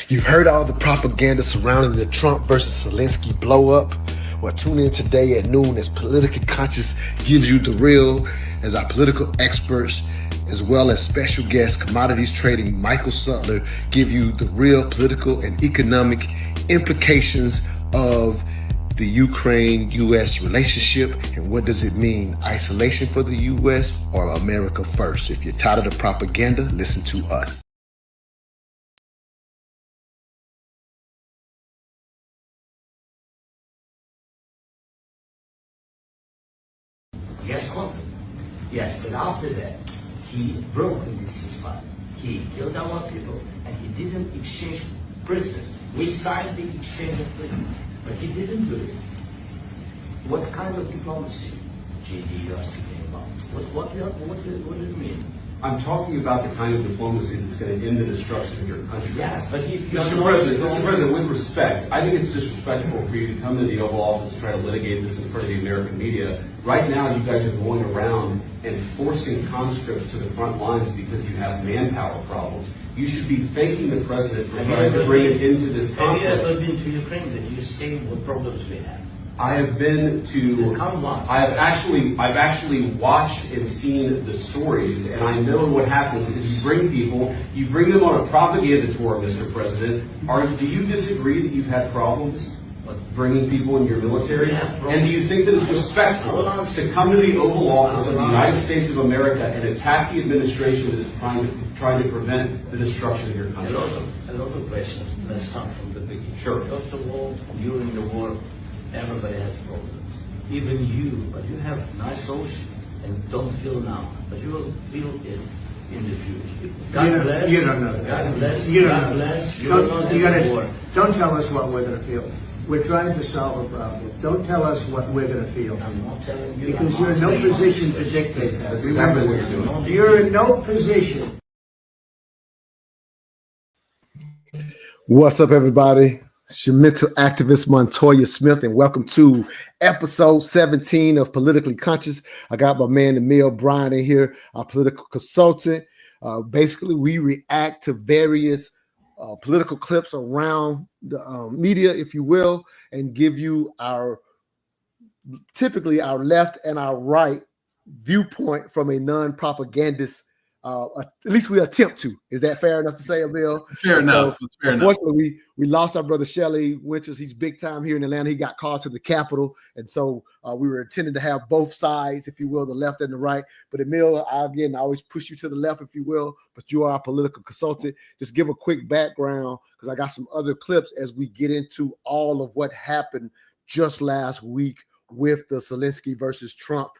You've heard all the propaganda surrounding the Trump versus Zelenskyy blow up. Well, tune in today at noon as Politically Conscious gives you the real, as our political experts, as well as special guest commodities trading Michael Suttlar, give you the real political and economic implications of the Ukraine-U.S. relationship and what does it mean, isolation for the U.S. or America first. If you're tired of the propaganda, listen to us. Yes, conflict. Yes, but after that, he broke this ceasefire. He killed our people, and he didn't exchange prisoners. We signed the exchange of prisoners, but he didn't do it. What kind of diplomacy, JD, you are speaking about? What does it mean? I'm talking about the kind of diplomacy that's going to end the destruction of your country. Yes, but if you Mr. President, with respect, I think it's disrespectful for you to come to the Oval Office and try to litigate this in front of the American media. Right now, you guys are going around and forcing conscripts to the front lines because you have manpower problems. You should be thanking the President for trying to bring it into this conflict. Have you ever been to Ukraine that you see what problems we have? I have been to. I've actually watched and seen the stories, and I know what happens is you bring them on a propaganda tour, Mr. President. Do you disagree that you've had problems bringing people in your military? And do you think that it's respectful to come to the Oval Office of the United States of America and attack the administration that is trying to prevent the destruction of your country? A lot of questions. Let's start from the beginning. Sure. First of all, during the war, everybody has problems. Even you, but you have nice ocean and don't feel now, but you will feel it in the future. God bless. You don't know that. God bless. You God don't know. bless. You don't know war. Don't tell us what we're going to feel. We're trying to solve a problem. Don't tell us what we're going to feel. I'm not telling you. Because you're in no position to dictate that. That's exactly what you're doing. You're in no position. What's up, everybody? It's your mental activist, Montoya Smith, and welcome to episode 17 of Politically Conscious. I got my man, Emil Bryan, in here, our political consultant. Basically, we react to various political clips around the media, if you will, and give you typically our left and our right viewpoint from a non-propagandist. At least we attempt to. Is that fair enough to say, Emil? It's fair enough. It's fair enough. Unfortunately, we lost our brother Shelley Winters. He's big time here in Atlanta. He got called to the Capitol, and so we were intending to have both sides, if you will, the left and the right. But Emil, I always push you to the left, if you will. But you are a political consultant. Just give a quick background because I got some other clips as we get into all of what happened just last week with the Zelenskyy versus Trump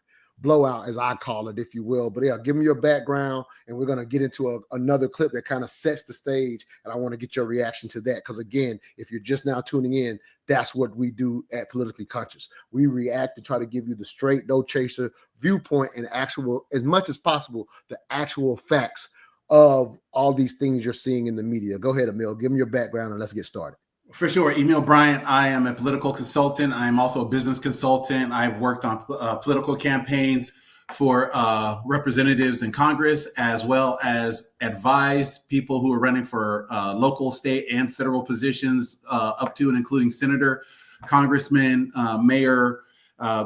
blowout, as I call it, if you will. But yeah, give me your background, and we're going to get into another clip that kind of sets the stage, and I want to get your reaction to that, because again, if you're just now tuning in, that's what we do at Politically Conscious. We react to try to give you the straight, no chaser viewpoint and actual, as much as possible, the actual facts of all these things you're seeing in the media. Go ahead, Emil, give me your background and let's get started. For sure. Emil Bryan, I am a political consultant. I'm also a business consultant. I've worked on political campaigns for representatives in Congress, as well as advised people who are running for local, state, and federal positions, up to and including senator, congressman, mayor.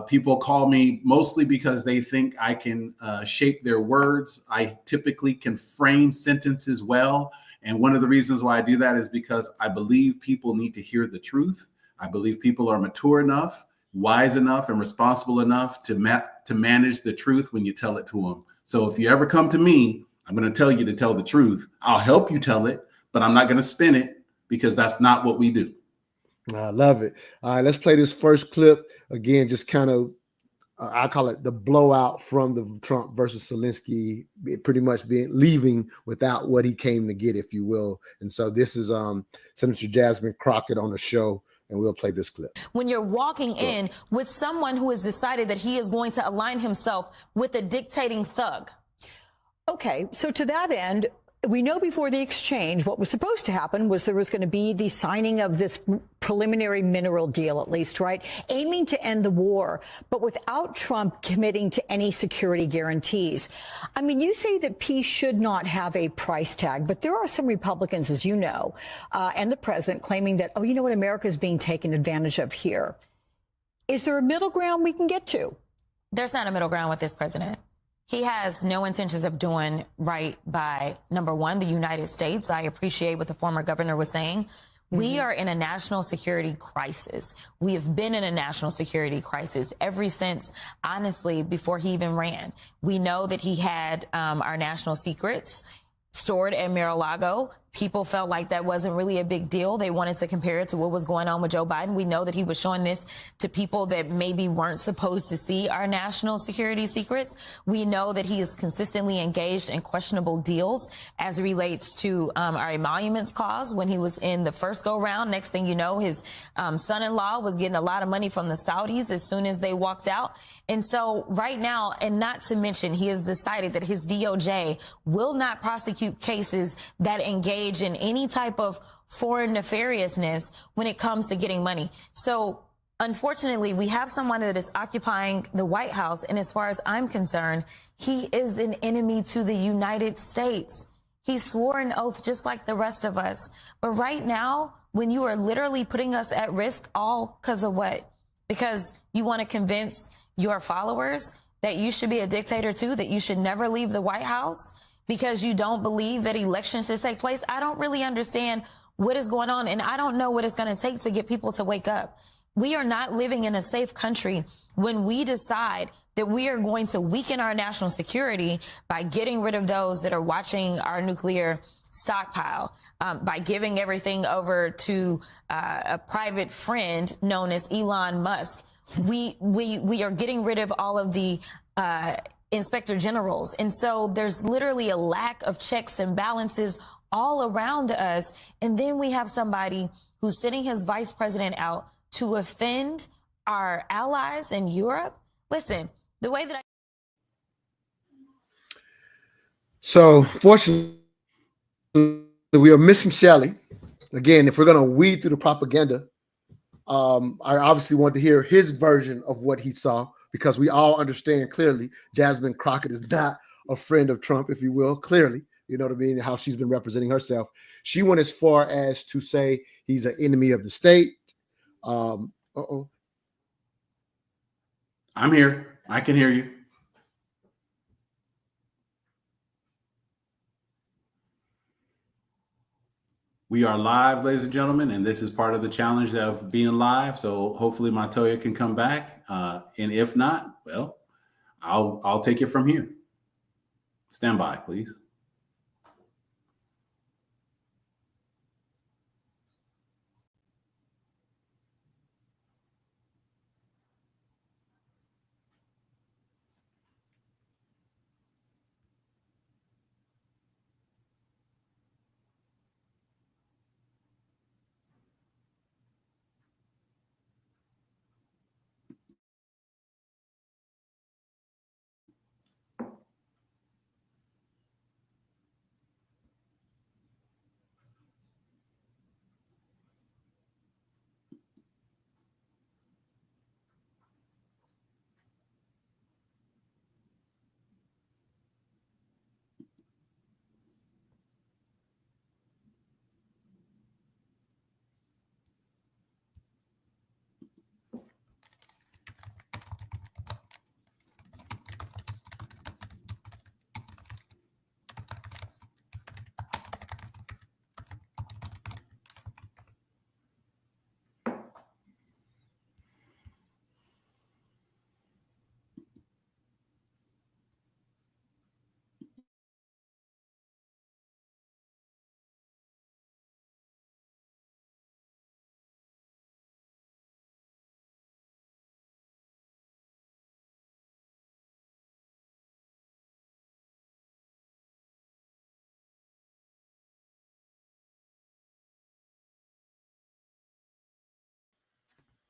People call me mostly because they think I can shape their words. I typically can frame sentences well. And one of the reasons why I do that is because I believe people need to hear the truth. I believe people are mature enough, wise enough, and responsible enough to manage the truth when you tell it to them. So if you ever come to me, I'm going to tell you to tell the truth. I'll help you tell it, but I'm not going to spin it because that's not what we do. I love it. All right, let's play this first clip. Again, just kind of, I call it the blowout from the Trump versus Zelenskyy, pretty much leaving without what he came to get, if you will. And so this is Senator Jasmine Crockett on the show, and we'll play this clip. When you're walking in with someone who has decided that he is going to align himself with a dictating thug. Okay, so to that end, we know before the exchange, what was supposed to happen was there was going to be the signing of this preliminary mineral deal, at least, right? Aiming to end the war, but without Trump committing to any security guarantees. I mean, you say that peace should not have a price tag, but there are some Republicans, as you know, and the president claiming that, oh, you know what, America is being taken advantage of here. Is there a middle ground we can get to? There's not a middle ground with this president. He has no intentions of doing right by, number one, the United States. I appreciate what the former governor was saying. We are in a national security crisis. We have been in a national security crisis ever since, honestly, before he even ran. We know that he had our national secrets stored at Mar-a-Lago. People felt like that wasn't really a big deal. They wanted to compare it to what was going on with Joe Biden. We know that he was showing this to people that maybe weren't supposed to see our national security secrets. We know that he is consistently engaged in questionable deals as it relates to our emoluments clause when he was in the first go round. Next thing you know, his son-in-law was getting a lot of money from the Saudis as soon as they walked out. And so right now, and not to mention, he has decided that his DOJ will not prosecute cases that engage in any type of foreign nefariousness when it comes to getting money. So unfortunately, we have someone that is occupying the White House. And as far as I'm concerned, he is an enemy to the United States. He swore an oath just like the rest of us. But right now, when you are literally putting us at risk, all because of what? Because you want to convince your followers that you should be a dictator too, that you should never leave the White House, because you don't believe that elections should take place. I don't really understand what is going on, and I don't know what it's going to take to get people to wake up. We are not living in a safe country when we decide that we are going to weaken our national security by getting rid of those that are watching our nuclear stockpile, by giving everything over to a private friend known as Elon Musk. We are getting rid of all of the inspector generals. And so there's literally a lack of checks and balances all around us. And then we have somebody who's sending his vice president out to offend our allies in Europe. Listen, the way that So fortunately, we are missing Shelley. Again, if we're going to weed through the propaganda, I obviously want to hear his version of what he saw, because we all understand clearly Jasmine Crockett is not a friend of Trump, if you will, clearly, you know what I mean, how she's been representing herself. She went as far as to say he's an enemy of the state. I'm here. I can hear you. We are live, ladies and gentlemen, and this is part of the challenge of being live. So hopefully Montoya can come back. And if not, well, I'll take it from here. Stand by, please.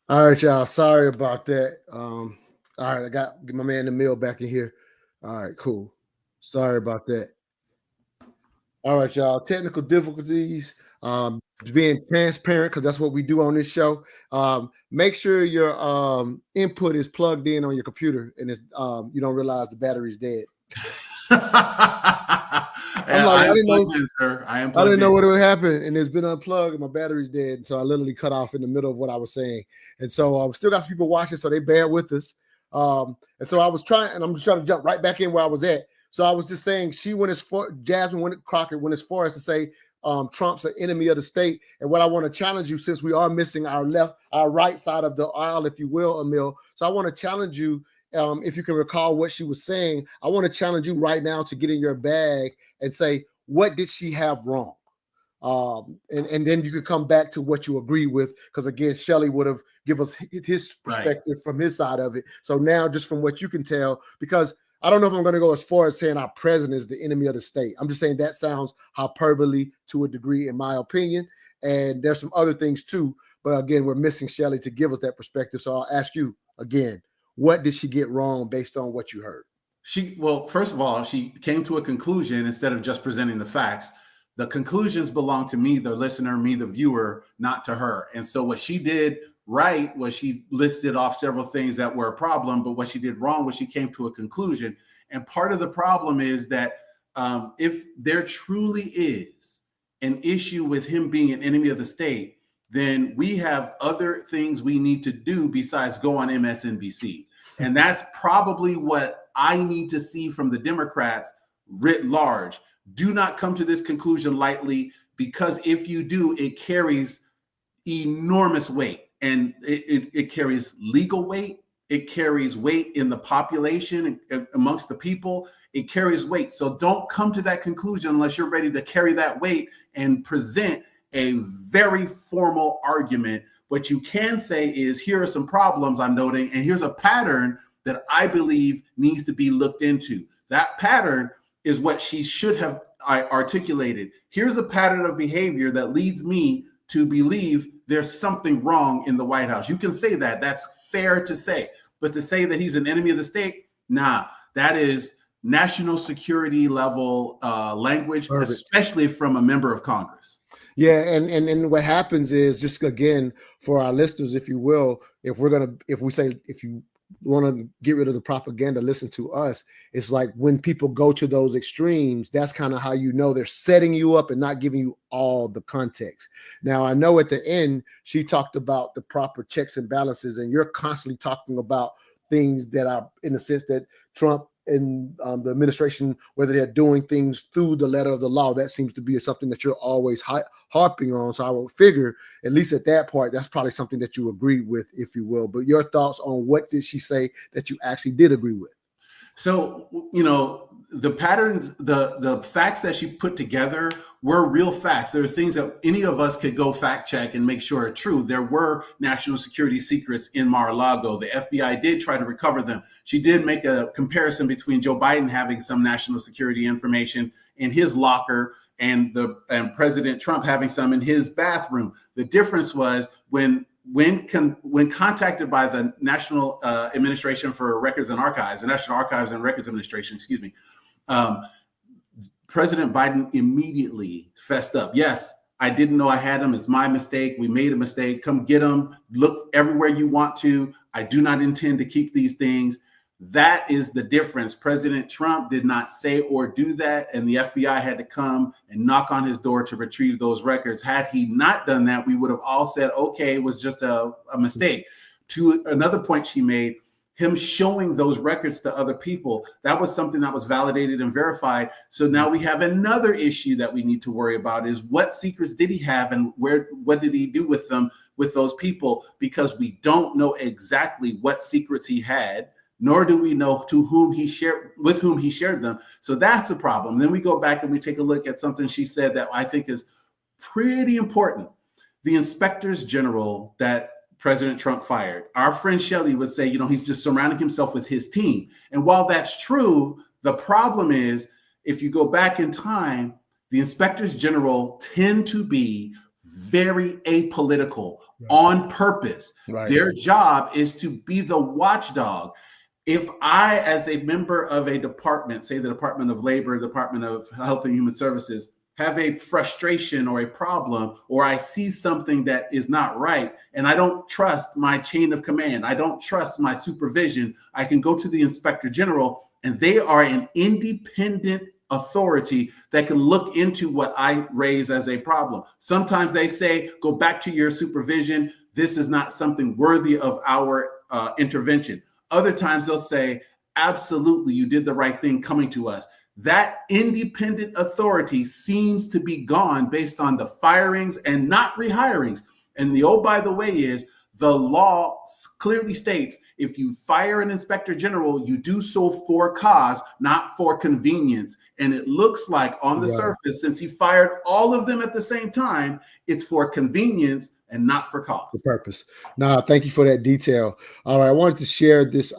All right, y'all. Sorry about that. All right, I get my man the mill back in here. All right, cool. Sorry about that. All right, y'all. Technical difficulties. Being transparent, because that's what we do on this show. Make sure your input is plugged in on your computer, and it's you don't realize the battery's dead. I'm like, I didn't know, in, sir. I am I didn't know in. what would happen, and it's been unplugged, and my battery's dead. And so I literally cut off in the middle of what I was saying. And so still got some people watching, so they bear with us. And so I was trying, and I'm just trying to jump right back in where I was at. So I was just saying, Jasmine Crockett went as far as to say Trump's an enemy of the state. And what I want to challenge you, since we are missing our right side of the aisle, if you will, Emil. So I want to challenge you. If you can recall what she was saying, I want to challenge you right now to get in your bag and say, what did she have wrong? And then you could come back to what you agree with, because again, Shelley would have given us his perspective from his side of it. So now, just from what you can tell, because I don't know if I'm going to go as far as saying our president is the enemy of the state. I'm just saying that sounds hyperbole to a degree, in my opinion. And there's some other things too. But again, we're missing Shelley to give us that perspective. So I'll ask you again, what did she get wrong based on what you heard? Well, first of all, she came to a conclusion instead of just presenting the facts. The conclusions belong to me, the listener, me, the viewer, not to her. And so what she did right was she listed off several things that were a problem, but what she did wrong was she came to a conclusion. And part of the problem is that if there truly is an issue with him being an enemy of the state, then we have other things we need to do besides go on MSNBC. And that's probably what I need to see from the Democrats writ large. Do not come to this conclusion lightly, because if you do, it carries enormous weight, and it carries legal weight. It carries weight in the population, amongst the people. It carries weight. So don't come to that conclusion unless you're ready to carry that weight and present a very formal argument. What you can say is, here are some problems I'm noting, and here's a pattern that I believe needs to be looked into. That pattern is what she should have articulated. Here's a pattern of behavior that leads me to believe there's something wrong in the White House. You can say that. That's fair to say. But to say that he's an enemy of the state, nah, that is national security level language, perfect, especially from a member of Congress. Yeah, and what happens is, just again, for our listeners, if you will, if you want to get rid of the propaganda, listen to us. It's like when people go to those extremes, that's kind of how you know they're setting you up and not giving you all the context. Now, I know at the end, she talked about the proper checks and balances, and you're constantly talking about things that are, in the sense that Trump and the administration, whether they're doing things through the letter of the law, that seems to be something that you're always harping on. So I would figure, at least at that part, that's probably something that you agree with, if you will. But your thoughts on what did she say that you actually did agree with? So, the patterns, the facts that she put together were real facts. There are things that any of us could go fact check and make sure are true. There were national security secrets in Mar-a-Lago. The FBI did try to recover them. She did make a comparison between Joe Biden having some national security information in his locker and President Trump having some in his bathroom. The difference was when contacted by the National Administration for Records and Archives, the National Archives and Records Administration, excuse me, President Biden immediately fessed up. Yes, I didn't know I had them. It's my mistake. We made a mistake. Come get them. Look everywhere you want to. I do not intend to keep these things. That is the difference. President Trump did not say or do that, and the FBI had to come and knock on his door to retrieve those records. Had he not done that, we would have all said, okay, it was just a mistake. To another point she made, him showing those records to other people, that was something that was validated and verified. So now we have another issue that we need to worry about, is what secrets did he have, and what did he do with them, with those people? Because we don't know exactly what secrets he had, nor do we know with whom he shared them. So that's a problem. Then we go back and we take a look at something she said that I think is pretty important. The inspectors general that President Trump fired, our friend Shelley would say, he's just surrounding himself with his team. And while that's true, the problem is, if you go back in time, the inspectors general tend to be very apolitical, right, on purpose. Right. Their job is to be the watchdog. If I, as a member of a department, say the Department of Labor, Department of Health and Human Services, have a frustration or a problem, or I see something that is not right, and I don't trust my chain of command, I don't trust my supervision, I can go to the Inspector General, and they are an independent authority that can look into what I raise as a problem. Sometimes they say, go back to your supervision. This is not something worthy of our intervention. Other times they'll say, absolutely, you did the right thing coming to us. That independent authority seems to be gone based on the firings and not rehirings. And the oh, by the way, is the law clearly states if you fire an inspector general, you do so for cause, not for convenience. And it looks like on the surface, since he fired all of them at the same time, it's for convenience and not for cause. The purpose. Now, thank you for that detail. All right, I wanted to share this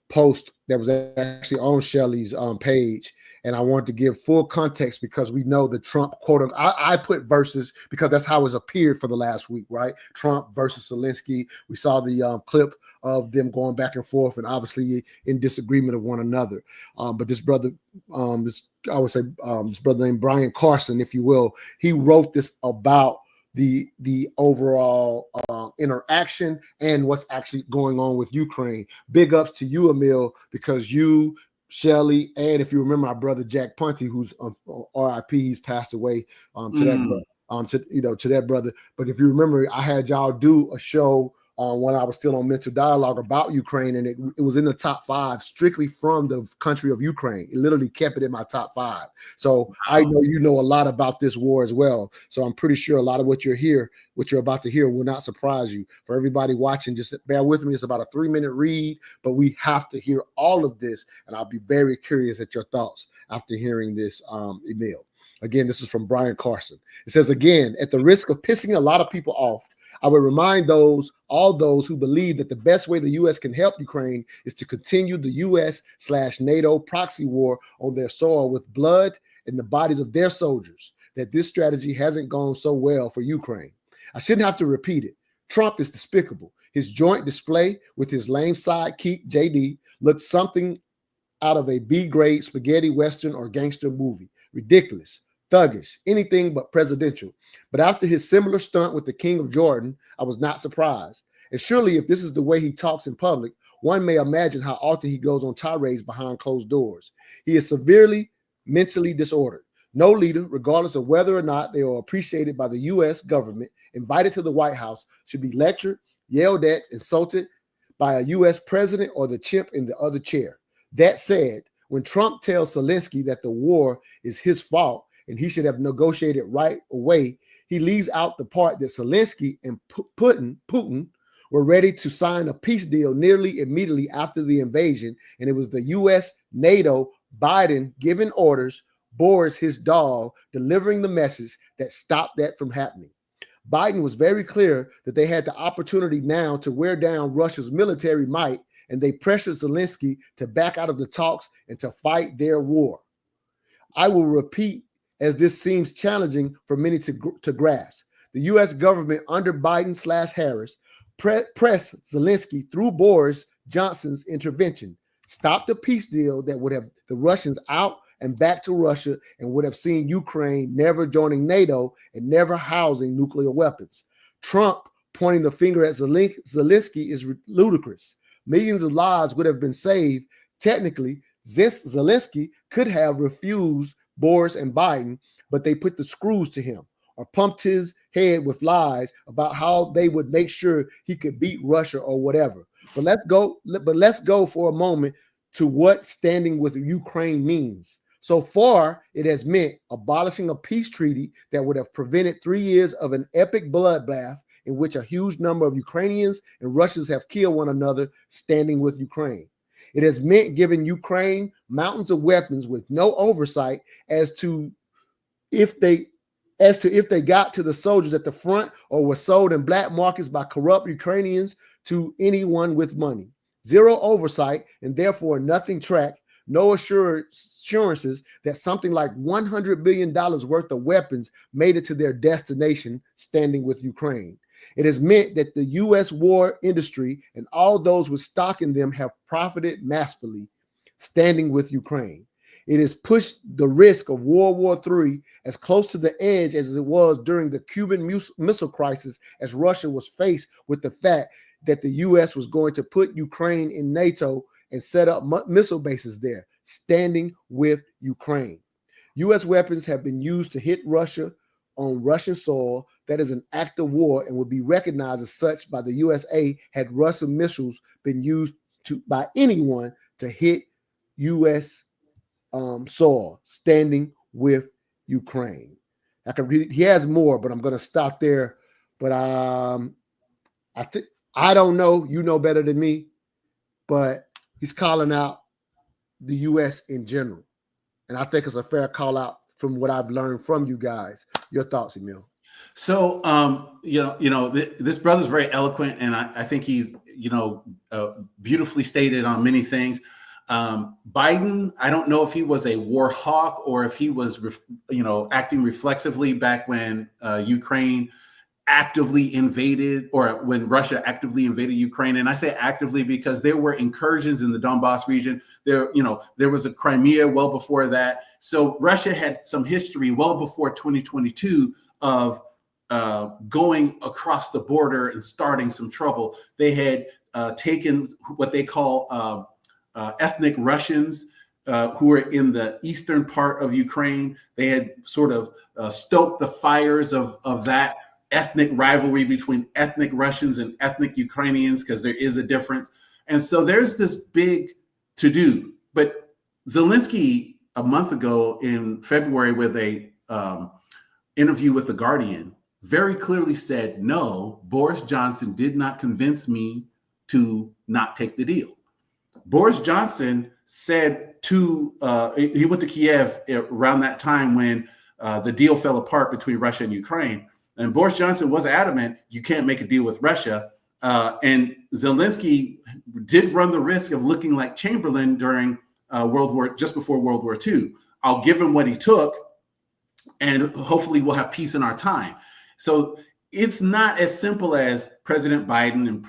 post that was actually on Shelley's page, and I wanted to give full context because we know the Trump quote. I put versus because that's how it's appeared for the last week, right? Trump versus Zelenskyy. We saw the clip of them going back and forth, and obviously in disagreement of one another. But this brother, this brother named Brian Carson, if you will, he wrote this about the overall interaction and what's actually going on with Ukraine. Big ups to you, Emil, because you, Shelley, and if you remember our brother Jack Punty, who's RIP, he's passed away to that brother. But if you remember, I had y'all do a show when I was still on Mental Dialogue about Ukraine, and it was in the top 5 strictly from the country of Ukraine. It literally kept it in my top 5. So I know you know a lot about this war as well. So I'm pretty sure a lot of what you're about to hear will not surprise you. For everybody watching, just bear with me. It's about a 3-minute read, but we have to hear all of this, and I'll be very curious at your thoughts after hearing this email. Again, this is from Brian Carson. It says, again, at the risk of pissing a lot of people off, I would remind all those who believe that the best way the U.S. can help Ukraine is to continue the U.S./NATO proxy war on their soil with blood and the bodies of their soldiers, that this strategy hasn't gone so well for Ukraine. I shouldn't have to repeat it. Trump is despicable. His joint display with his lame sidekick, JD, looks something out of a B-grade spaghetti western or gangster movie. Ridiculous. Thuggish, anything but presidential. But after his similar stunt with the King of Jordan, I was not surprised. And surely if this is the way he talks in public, one may imagine how often he goes on tirades behind closed doors. He is severely mentally disordered. No leader, regardless of whether or not they are appreciated by the U.S. government, invited to the White House, should be lectured, yelled at, insulted by a U.S. president or the chimp in the other chair. That said, when Trump tells Zelenskyy that the war is his fault, and he should have negotiated right away, he leaves out the part that Zelenskyy and Putin were ready to sign a peace deal nearly immediately after the invasion, and it was the U.S., NATO, Biden giving orders, Boris, his dog, delivering the message that stopped that from happening. Biden was very clear that they had the opportunity now to wear down Russia's military might, and they pressured Zelenskyy to back out of the talks and to fight their war. I will repeat, as this seems challenging for many to grasp. The U.S. government under Biden/Harris pressed Zelenskyy through Boris Johnson's intervention, stopped a peace deal that would have the Russians out and back to Russia and would have seen Ukraine never joining NATO and never housing nuclear weapons. Trump pointing the finger at Zelenskyy is ludicrous. Millions of lives would have been saved. Technically, Zelenskyy could have refused Boris and Biden, but they put the screws to him or pumped his head with lies about how they would make sure he could beat Russia or whatever. But let's go for a moment to what standing with Ukraine means. So far, it has meant abolishing a peace treaty that would have prevented 3 years of an epic bloodbath in which a huge number of Ukrainians and Russians have killed one another standing with Ukraine. It has meant giving Ukraine mountains of weapons with no oversight as to if they got to the soldiers at the front or were sold in black markets by corrupt Ukrainians to anyone with money. Zero oversight and therefore nothing tracked, no assurances that something like $100 billion worth of weapons made it to their destination standing with Ukraine. It has meant that the U.S. war industry and all those with stock in them have profited massively standing with Ukraine. It has pushed the risk of World War III as close to the edge as it was during the Cuban Missile Crisis, as Russia was faced with the fact that the U.S. was going to put Ukraine in NATO and set up missile bases there, standing with Ukraine. U.S. weapons have been used to hit Russia on Russian soil. That is an act of war and would be recognized as such by the USA had Russian missiles been used by anyone to hit U.S. soil, standing with Ukraine. He has more, but I'm going to stop there. But I don't know. You know better than me. But he's calling out the U.S. in general. And I think it's a fair call out from what I've learned from you guys. Your thoughts, Emil? So, this brother's very eloquent, and I think he's, beautifully stated on many things. Biden, I don't know if he was a war hawk or if he was, acting reflexively back when Ukraine actively invaded, or when Russia actively invaded Ukraine. And I say actively because there were incursions in the Donbass region. There was a Crimea well before that. So Russia had some history well before 2022 of going across the border and starting some trouble. They had taken what they call ethnic Russians who were in the eastern part of Ukraine. They had sort of stoked the fires of that ethnic rivalry between ethnic Russians and ethnic Ukrainians, because there is a difference. And so there's this big to-do. But Zelenskyy, a month ago in February, with a interview with The Guardian, very clearly said, no, Boris Johnson did not convince me to not take the deal. Boris Johnson said he went to Kiev around that time when the deal fell apart between Russia and Ukraine. And Boris Johnson was adamant, you can't make a deal with Russia. And Zelenskyy did run the risk of looking like Chamberlain during just before World War II. I'll give him what he took, and hopefully we'll have peace in our time. So it's not as simple as President Biden and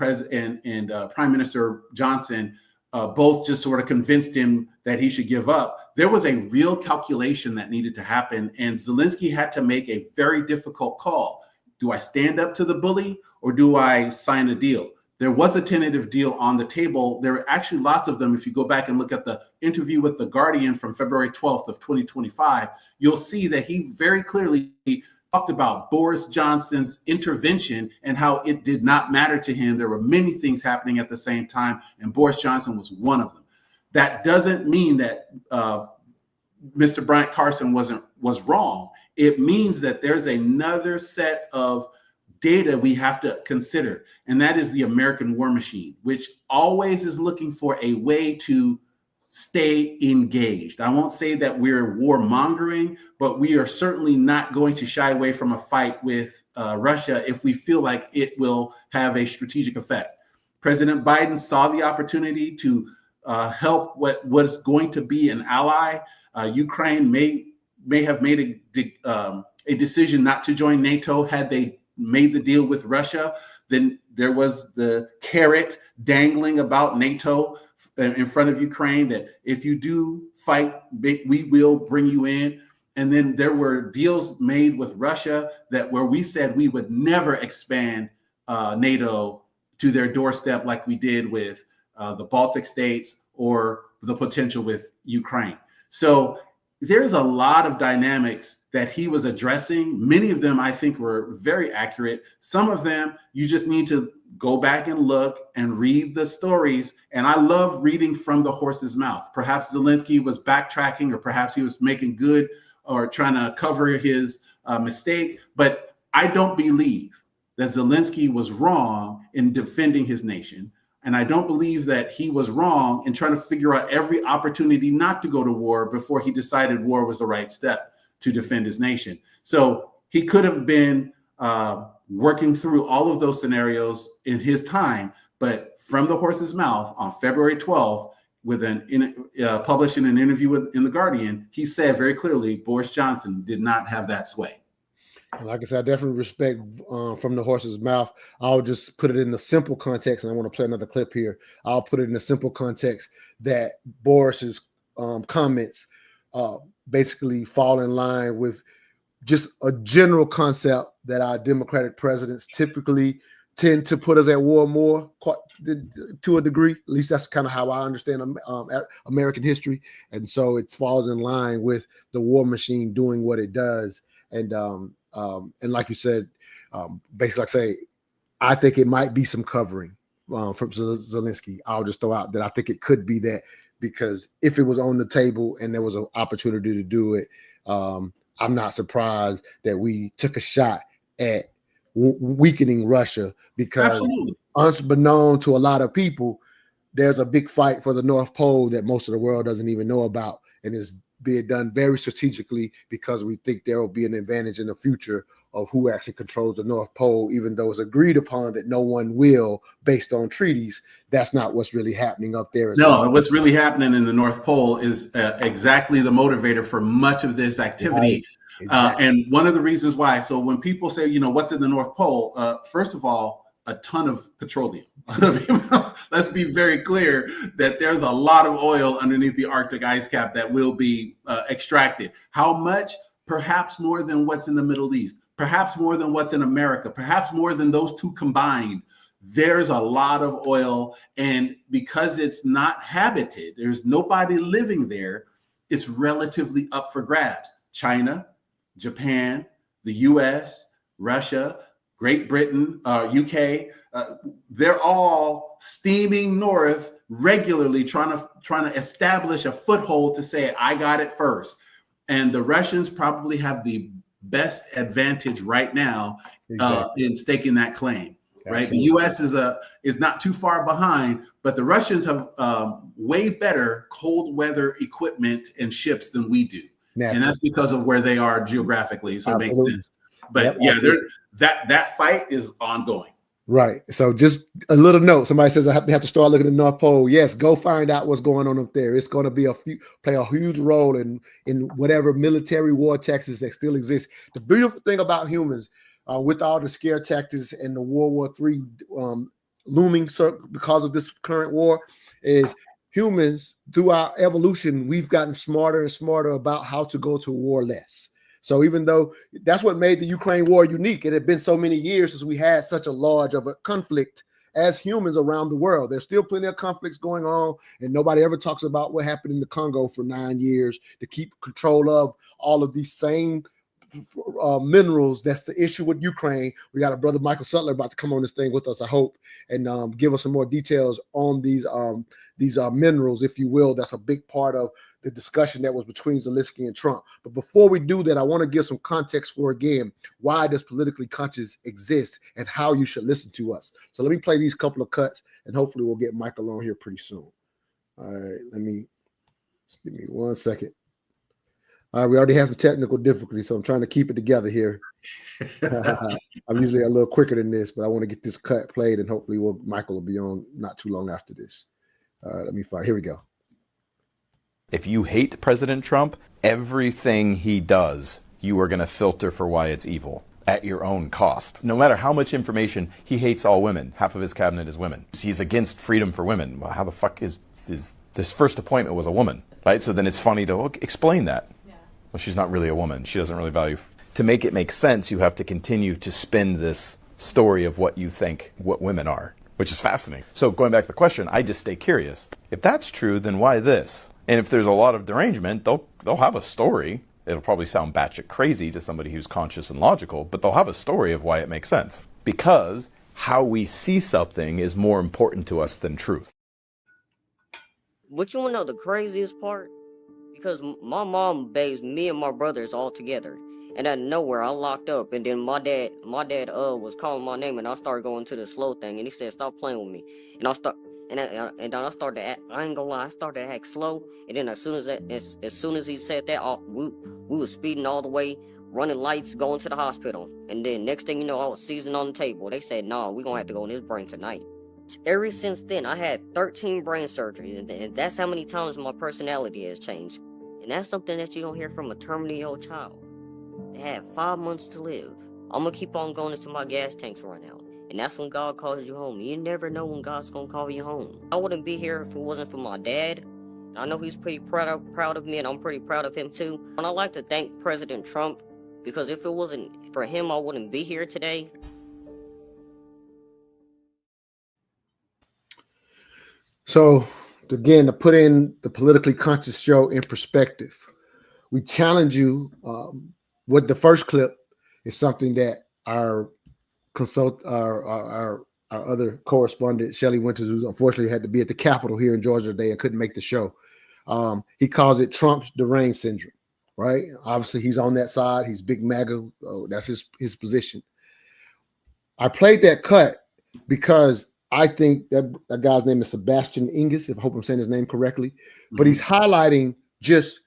Prime Minister Johnson both just sort of convinced him that he should give up. There was a real calculation that needed to happen, and Zelenskyy had to make a very difficult call. Do I stand up to the bully, or do I sign a deal? There was a tentative deal on the table. There are actually lots of them. If you go back and look at the interview with The Guardian from February 12th of 2025, you'll see that he very clearly talked about Boris Johnson's intervention and how it did not matter to him. There were many things happening at the same time, and Boris Johnson was one of them. That doesn't mean that Mr. Bryant Carson was wrong. It means that there's another set of data we have to consider, and that is the American war machine, which always is looking for a way to stay engaged. I won't say that we're warmongering, but we are certainly not going to shy away from a fight with Russia if we feel like it will have a strategic effect. President Biden saw the opportunity to help what was going to be an ally. Ukraine may have made a decision not to join NATO. Had they made the deal with Russia, then there was the carrot dangling about NATO in front of Ukraine, that if you do fight, we will bring you in. And then there were deals made with Russia where we said we would never expand NATO to their doorstep like we did with the Baltic states or the potential with Ukraine. So there's a lot of dynamics that he was addressing. Many of them I think were very accurate. Some of them you just need to go back and look and read the stories. And I love reading from the horse's mouth. Perhaps Zelenskyy was backtracking, or perhaps he was making good or trying to cover his mistake. But I don't believe that Zelenskyy was wrong in defending his nation. And I don't believe that he was wrong in trying to figure out every opportunity not to go to war before he decided war was the right step to defend his nation. So he could have been working through all of those scenarios in his time, but from the horse's mouth on February 12th, published in an interview in The Guardian, he said very clearly Boris Johnson did not have that sway. Like I said, I definitely respect from the horse's mouth. I'll just put it in the simple context, and I want to play another clip here. I'll put it in the simple context that Boris's comments basically fall in line with just a general concept that our Democratic presidents typically tend to put us at war more, to a degree. At least that's kind of how I understand American history. And so it falls in line with the war machine doing what it does. And like you said, basically, like I say, I think it might be some covering from Zelenskyy. I'll just throw out that I think it could be that, because if it was on the table and there was an opportunity to do it, I'm not surprised that we took a shot at weakening Russia, because Absolutely. unbeknown to a lot of people, there's a big fight for the North Pole that most of the world doesn't even know about, and is being done very strategically because we think there will be an advantage in the future of who actually controls the North Pole, even though it's agreed upon that no one will based on treaties. That's not what's really happening up there. No, what's really happening in the North Pole is exactly the motivator for much of this activity. Right. Exactly. And one of the reasons why, so when people say, what's in the North Pole, first of all, a ton of petroleum. Let's be very clear that there's a lot of oil underneath the Arctic ice cap that will be extracted. How much? Perhaps more than what's in the Middle East, perhaps more than what's in America, perhaps more than those two combined. There's a lot of oil, and because it's not habited, there's nobody living there, it's relatively up for grabs. China, Japan, the US, Russia, Great Britain, UK, they're all steaming north regularly, trying to establish a foothold to say, I got it first. And the Russians probably have the best advantage right now in staking that claim. Right, the U.S. is not too far behind, but the Russians have way better cold weather equipment and ships than we do, and that's because of where they are geographically. So it makes sense. But that fight is ongoing. Right. So just a little note. Somebody says I have to start looking at the North Pole. Yes, go find out what's going on up there. It's going to play a huge role in whatever military war tactics that still exist. The beautiful thing about humans, with all the scare tactics and the World War III looming because of this current war, is humans, through our evolution, we've gotten smarter and smarter about how to go to war less. So even though that's what made the Ukraine war unique, it had been so many years since we had such a large of a conflict as humans around the world. There's still plenty of conflicts going on, and nobody ever talks about what happened in the Congo for 9 years to keep control of all of these same minerals. That's the issue with Ukraine. We got a brother, Michael Suttlar, about to come on this thing with us, I hope, and give us some more details on these minerals, if you will. That's a big part of the discussion that was between Zelenskyy and Trump. But before we do that, I want to give some context for, again, why does politically conscious exist and how you should listen to us. So let me play these couple of cuts, and hopefully we'll get Michael on here pretty soon. All right, give me 1 second. All right, we already have some technical difficulties, so I'm trying to keep it together here. I'm usually a little quicker than this, but I want to get this cut played, and hopefully Michael will be on not too long after this. Let me find. Here we go. If you hate President Trump, everything he does, you are going to filter for why it's evil at your own cost. No matter how much information, he hates all women. Half of his cabinet is women. He's against freedom for women. Well, how the fuck is this first appointment was a woman, right? So then it's funny to explain that. Well, she's not really a woman. She doesn't really value. To make it make sense, you have to continue to spin this story of what you think what women are, which is fascinating. So going back to the question, I just stay curious. If that's true, then why this? And if there's a lot of derangement, they'll have a story. It'll probably sound batshit crazy to somebody who's conscious and logical, but they'll have a story of why it makes sense. Because how we see something is more important to us than truth. But you want to know the craziest part? Because my mom bathes me and my brothers all together, and out of nowhere I locked up, and then my dad was calling my name, and I started going to the slow thing, and he said, "Stop playing with me," and I started to act. I ain't gonna lie, I started to act slow, and then as soon as he said that, we was speeding all the way, running lights, going to the hospital, and then next thing you know, I was seizing on the table. They said, "Nah, we gonna have to go in his brain tonight." Ever since then, I had 13 brain surgeries, and that's how many times my personality has changed. And that's something that you don't hear from a terminally ill child. They had 5 months to live. I'm gonna keep on going until my gas tanks run out. And that's when God calls you home. You never know when God's gonna call you home. I wouldn't be here if it wasn't for my dad, I know he's pretty proud of me, and I'm pretty proud of him too. And I'd like to thank President Trump, because if it wasn't for him, I wouldn't be here today. So, again, to put in the politically conscious show in perspective, we challenge you. With the first clip is something that our other correspondent, Shelley Winters, who unfortunately had to be at the Capitol here in Georgia today and couldn't make the show. He calls it Trump's deranged syndrome, right? Obviously, he's on that side. He's big MAGA. That's his position. I played that cut because I think that guy's name is Sebastian Inges, if I hope I'm saying his name correctly, but he's highlighting just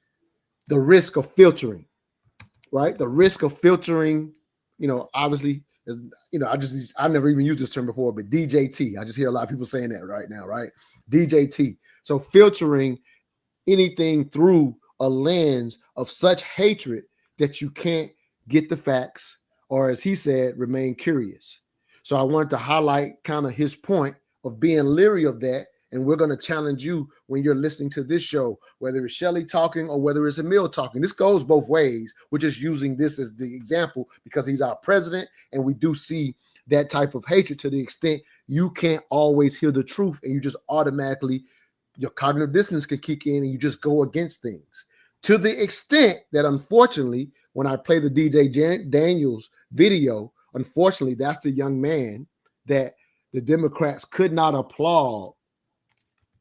the risk of filtering, right? The risk of filtering, obviously, is, I've never even used this term before, but DJT. I just hear a lot of people saying that right now, right? DJT. So filtering anything through a lens of such hatred that you can't get the facts, or as he said, remain curious. So I wanted to highlight kind of his point of being leery of that. And we're going to challenge you when you're listening to this show, whether it's Shelley talking or whether it's Emil talking. This goes both ways. We're just using this as the example because he's our president. And we do see that type of hatred to the extent you can't always hear the truth. And you just automatically, your cognitive dissonance can kick in and you just go against things. To the extent that, unfortunately, when I play the DJ Daniels video, unfortunately, that's the young man that the Democrats could not applaud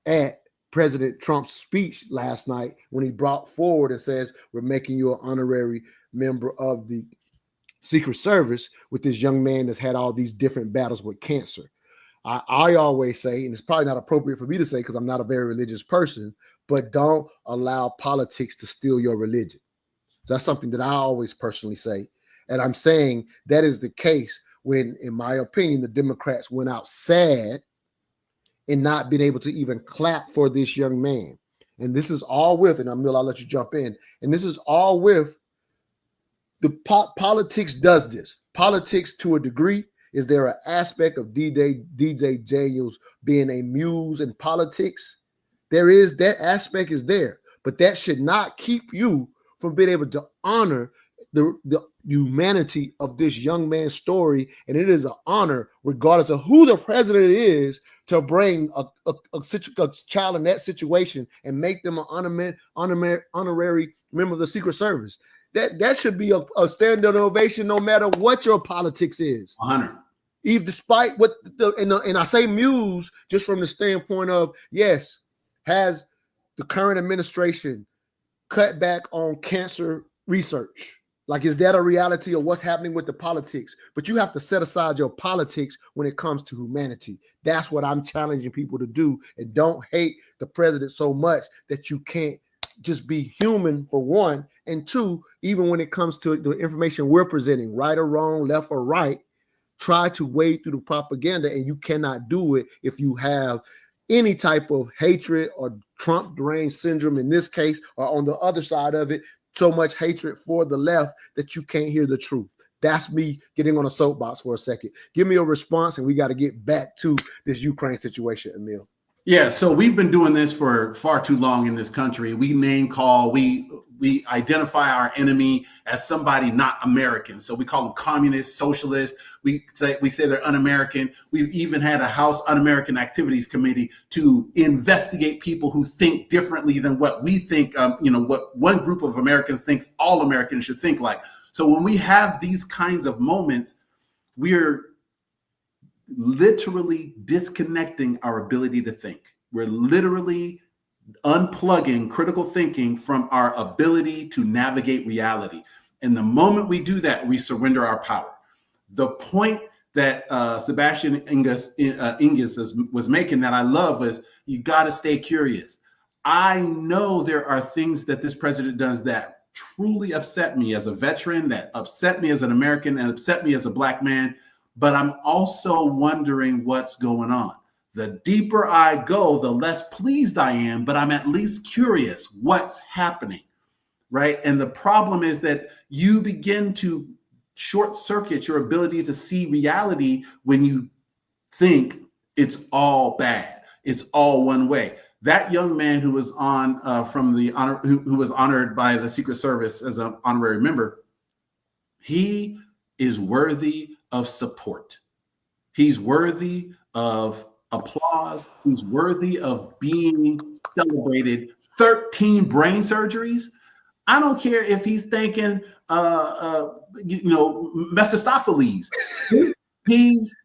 at President Trump's speech last night when he brought forward and says, we're making you an honorary member of the Secret Service, with this young man that's had all these different battles with cancer. I always say, and it's probably not appropriate for me to say because I'm not a very religious person, but don't allow politics to steal your religion. So that's something that I always personally say. And I'm saying that is the case when, in my opinion, the Democrats went out sad and not been able to even clap for this young man. And this is all with, and I'll let you jump in, and this is all with the politics does this. Politics, to a degree, is there an aspect of DJ Daniels being a muse in politics? There is, that aspect is there, but that should not keep you from being able to honor the humanity of this young man's story. And it is an honor, regardless of who the president is, to bring a child in that situation and make them an honorary member of the Secret Service. That should be a standard ovation, no matter what your politics is. 100. Even despite what and I say muse just from the standpoint of, yes, has the current administration cut back on cancer research? Like, is that a reality of what's happening with the politics? But you have to set aside your politics when it comes to humanity. That's what I'm challenging people to do. And don't hate the president so much that you can't just be human, for one. And two, even when it comes to the information we're presenting, right or wrong, left or right, try to wade through the propaganda. And you cannot do it if you have any type of hatred or Trump deranged syndrome in this case, or on the other side of it, so much hatred for the left that you can't hear the truth. That's me getting on a soapbox for a second. Give me a response, and we got to get back to this Ukraine situation, Emil. Yeah, so we've been doing this for far too long in this country. We name call, we identify our enemy as somebody not American. So we call them communists, socialists. We say they're un-American. We've even had a House Un-American Activities Committee to investigate people who think differently than what we think, what one group of Americans thinks all Americans should think like. So when we have these kinds of moments, we're literally disconnecting our ability to think. We're literally unplugging critical thinking from our ability to navigate reality. And the moment we do that, we surrender our power. The point that Sebastian Inges was making that I love was, you got to stay curious. I know there are things that this president does that truly upset me as a veteran, that upset me as an American, and upset me as a Black man. But I'm also wondering what's going on. The deeper I go, the less pleased I am, but I'm at least curious what's happening, right? And the problem is that you begin to short circuit your ability to see reality when you think it's all bad. It's all one way. that young man who was on from the honor, who was honored by the Secret Service as an honorary member, he is worthy of support. He's worthy of applause. He's worthy of being celebrated. 13 brain surgeries. I don't care if he's thinking, Mephistopheles. He's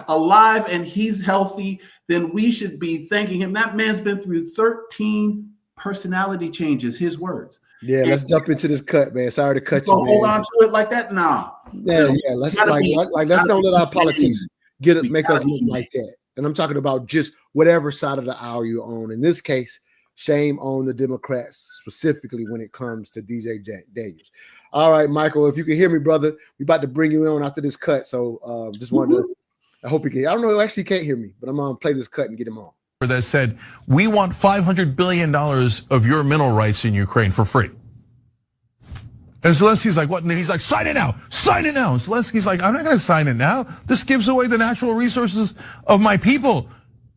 alive and he's healthy. Then we should be thanking him. That man's been through 13 personality changes. His words. Yeah, let's jump into this cut, man. Sorry to cut you, man. Hold on to it like that, nah. Yeah. Let's let's don't let our politics make us look like that. And I'm talking about just whatever side of the aisle you're on. In this case, shame on the Democrats, specifically when it comes to DJ Daniels. All right, Michael, if you can hear me, brother, we're about to bring you on after this cut. So just wanted to, I hope you can. I don't know, actually can't hear me, but I'm going to play this cut and get him on. That said, we want $500 billion of your mineral rights in Ukraine for free. And Zelensky's like, what? And he's like, sign it now, sign it now. And Zelensky's like, I'm not gonna sign it now. This gives away the natural resources of my people.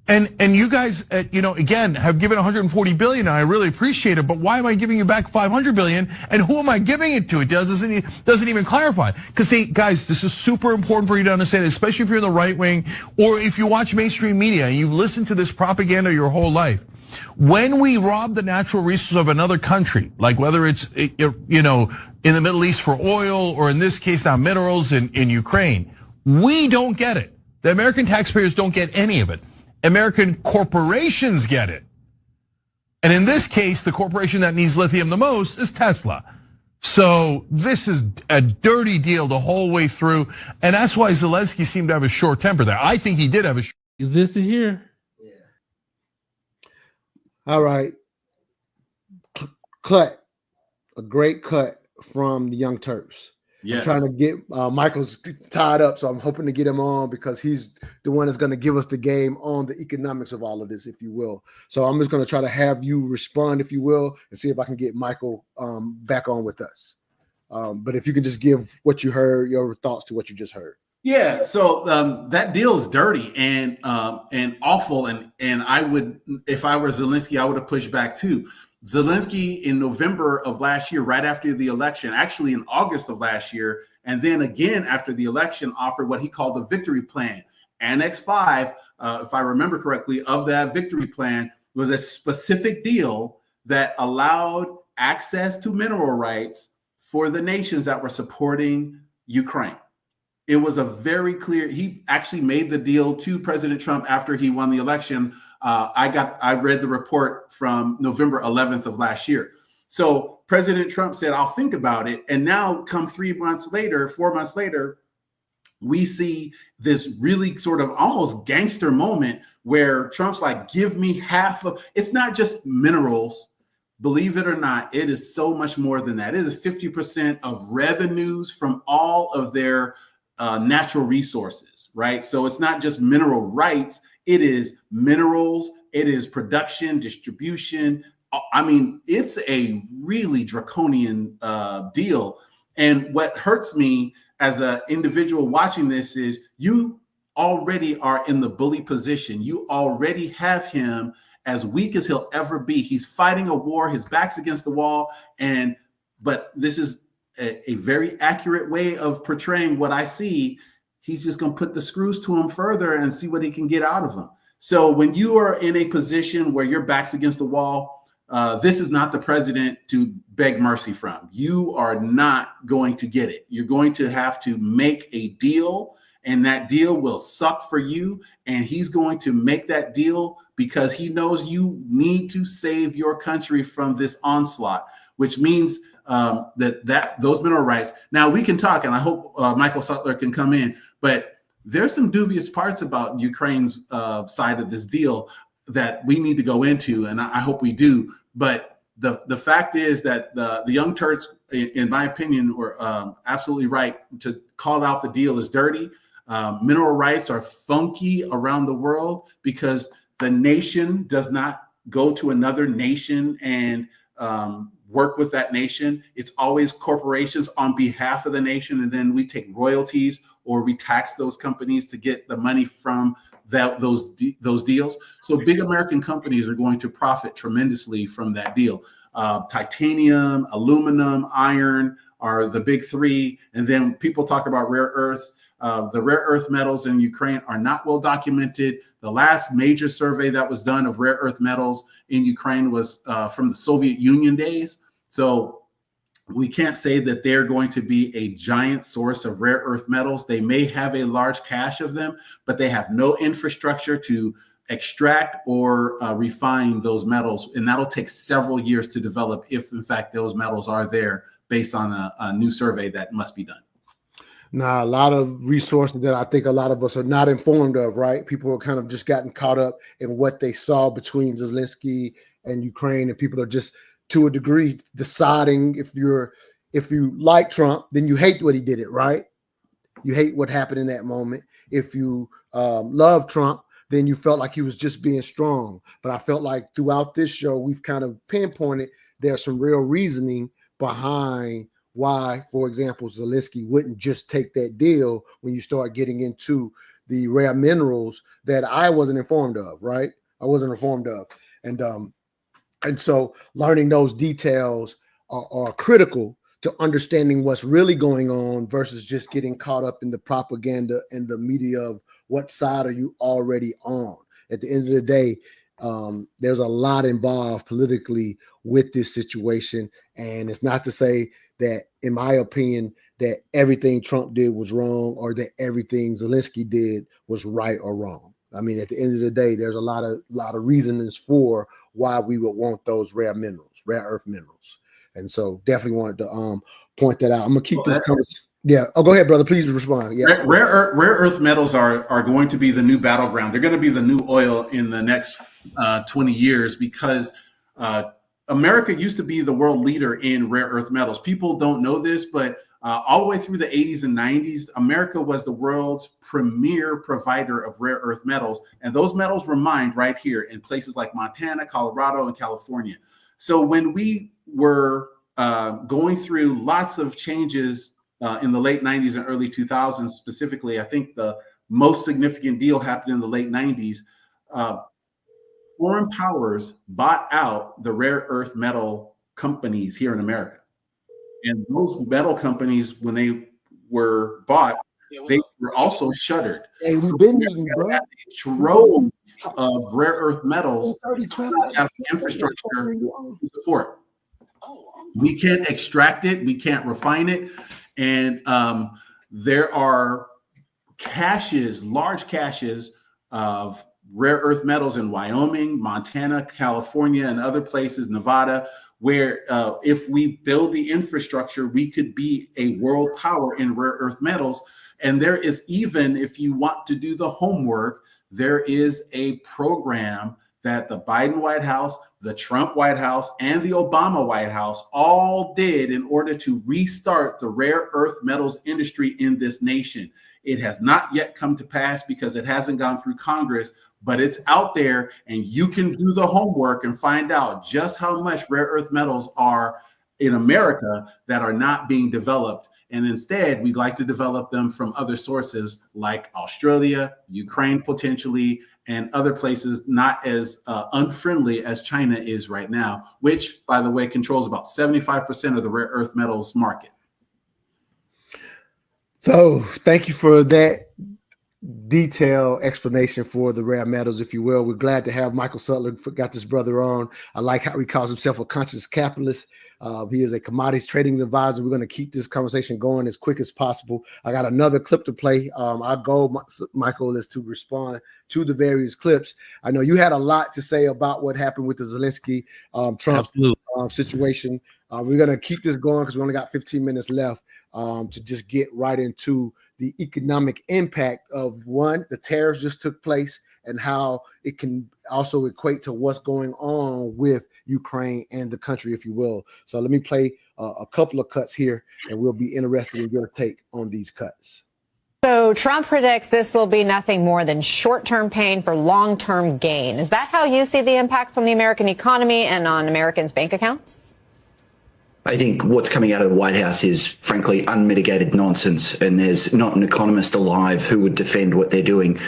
And you guys, again, have given 140 billion, and I really appreciate it, but why am I giving you back 500 billion? And who am I giving it to? It doesn't even clarify. Because guys, this is super important for you to understand, especially if you're in the right wing, or if you watch mainstream media and you've listened to this propaganda your whole life. When we rob the natural resources of another country, like whether it's, in the Middle East for oil, or in this case now minerals in Ukraine, we don't get it. The American taxpayers don't get any of it. American corporations get it. And in this case, the corporation that needs lithium the most is Tesla. So this is a dirty deal the whole way through. And that's why Zelensky seemed to have a short temper there. I think he did have a short. Is this it here? Yeah. All right. Cut. A great cut from the Young Turks. Yes. I'm trying to get Michael's tied up, so I'm hoping to get him on because he's the one that's going to give us the game on the economics of all of this, if you will. So I'm just going to try to have you respond, if you will, and see if I can get Michael back on with us. But if you can just give what you heard, your thoughts to what you just heard. Yeah, so that deal is dirty and awful, and I would, if I were Zelensky, I would have pushed back too. Zelensky in November of last year, right after the election, actually in August of last year, and then again after the election, offered what he called the victory plan. Annex 5, if I remember correctly, of that victory plan was a specific deal that allowed access to mineral rights for the nations that were supporting Ukraine. It was a very clear, he actually made the deal to President Trump after he won the election. I read the report from November 11th of last year. So President Trump said, I'll think about it. And now come 4 months later, we see this really sort of almost gangster moment where Trump's like, give me half of, it's not just minerals. Believe it or not, it is so much more than that. It is 50% of revenues from all of their natural resources, right? So it's not just mineral rights. It is minerals, it is production, distribution. I mean, it's a really draconian deal. And what hurts me as an individual watching this is you already are in the bully position. You already have him as weak as he'll ever be. He's fighting a war, his back's against the wall. But this is a very accurate way of portraying what I see. He's just going to put the screws to him further and see what he can get out of him. So when you are in a position where your back's against the wall, this is not the president to beg mercy from. You are not going to get it. You're going to have to make a deal, and that deal will suck for you. And he's going to make that deal because he knows you need to save your country from this onslaught, which means those mineral rights. Now we can talk, and I hope Michael Suttlar can come in, but there's some dubious parts about Ukraine's side of this deal that we need to go into, and I hope we do. But the fact is that the Young Turks, in my opinion, were absolutely right to call out the deal as dirty. Mineral rights are funky around the world because the nation does not go to another nation and work with that nation. It's always corporations on behalf of the nation, and then we take royalties or we tax those companies to get the money from those deals. So big American companies are going to profit tremendously from that deal. Titanium, aluminum, iron are the big three. And then people talk about rare earths. The rare earth metals in Ukraine are not well documented. The last major survey that was done of rare earth metals in Ukraine was from the Soviet Union days. So we can't say that they're going to be a giant source of rare earth metals. They may have a large cache of them, but they have no infrastructure to extract or refine those metals. And that'll take several years to develop if, in fact, those metals are there based on a new survey that must be done. Now, a lot of resources that I think a lot of us are not informed of, right? People are kind of just gotten caught up in what they saw between Zelenskyy and Ukraine, and people are just, to a degree, deciding if you like Trump, then you hate what he did it, right? You hate what happened in that moment. If you love Trump, then you felt like he was just being strong. But I felt like throughout this show, we've kind of pinpointed there's some real reasoning behind why, for example, Zelenskyy wouldn't just take that deal when you start getting into the rare minerals that I wasn't informed of, right? I wasn't informed of. And so learning those details are critical to understanding what's really going on versus just getting caught up in the propaganda and the media of what side are you already on. At the end of the day, there's a lot involved politically with this situation. And it's not to say that, in my opinion, that everything Trump did was wrong or that everything Zelenskyy did was right or wrong. I mean, at the end of the day, there's a lot of reasons for why we would want those rare earth minerals. And so definitely wanted to point that out. I'm going to keep this conversation. Yeah. Oh, go ahead, brother. Please respond. Yeah. Rare earth metals are going to be the new battleground. They're going to be the new oil in the next 20 years because America used to be the world leader in rare earth metals. People don't know this, but all the way through the 80s and 90s, America was the world's premier provider of rare earth metals. And those metals were mined right here in places like Montana, Colorado, and California. So when we were going through lots of changes in the late 90s and early 2000s, specifically, I think the most significant deal happened in the late 90s. Foreign powers bought out the rare earth metal companies here in America. And those metal companies, when they were bought, they were also shuttered. Hey, we've been eating, bro. A trove of rare earth metals have infrastructure to support. We can't extract it. We can't refine it. And there are caches, large caches of rare earth metals in Wyoming, Montana, California, and other places, Nevada, where if we build the infrastructure, we could be a world power in rare earth metals. And there is even, if you want to do the homework, there is a program that the Biden White House, the Trump White House, and the Obama White House all did in order to restart the rare earth metals industry in this nation. It has not yet come to pass because it hasn't gone through Congress, but it's out there, and you can do the homework and find out just how much rare earth metals are in America that are not being developed. And instead, we'd like to develop them from other sources like Australia, Ukraine potentially, and other places not as unfriendly as China is right now, which, by the way, controls about 75% of the rare earth metals market. So thank you for that detailed explanation for the rare metals, if you will. We're glad to have Michael Suttlar, got this brother on. I like how he calls himself a conscious capitalist. He is a commodities trading advisor. We're going to keep this conversation going as quick as possible. I got another clip to play. Our goal, Michael, is to respond to the various clips. I know you had a lot to say about what happened with the Zelenskyy Trump situation. We're going to keep this going because we only got 15 minutes left to just get right into the economic impact of one, the tariffs just took place, and how it can also equate to what's going on with Ukraine and the country, if you will. So let me play a couple of cuts here, and we'll be interested in your take on these cuts. So Trump predicts this will be nothing more than short-term pain for long-term gain. Is that how you see the impacts on the American economy and on Americans' bank accounts? I think what's coming out of the White House is, frankly, unmitigated nonsense, and there's not an economist alive who would defend what they're doing.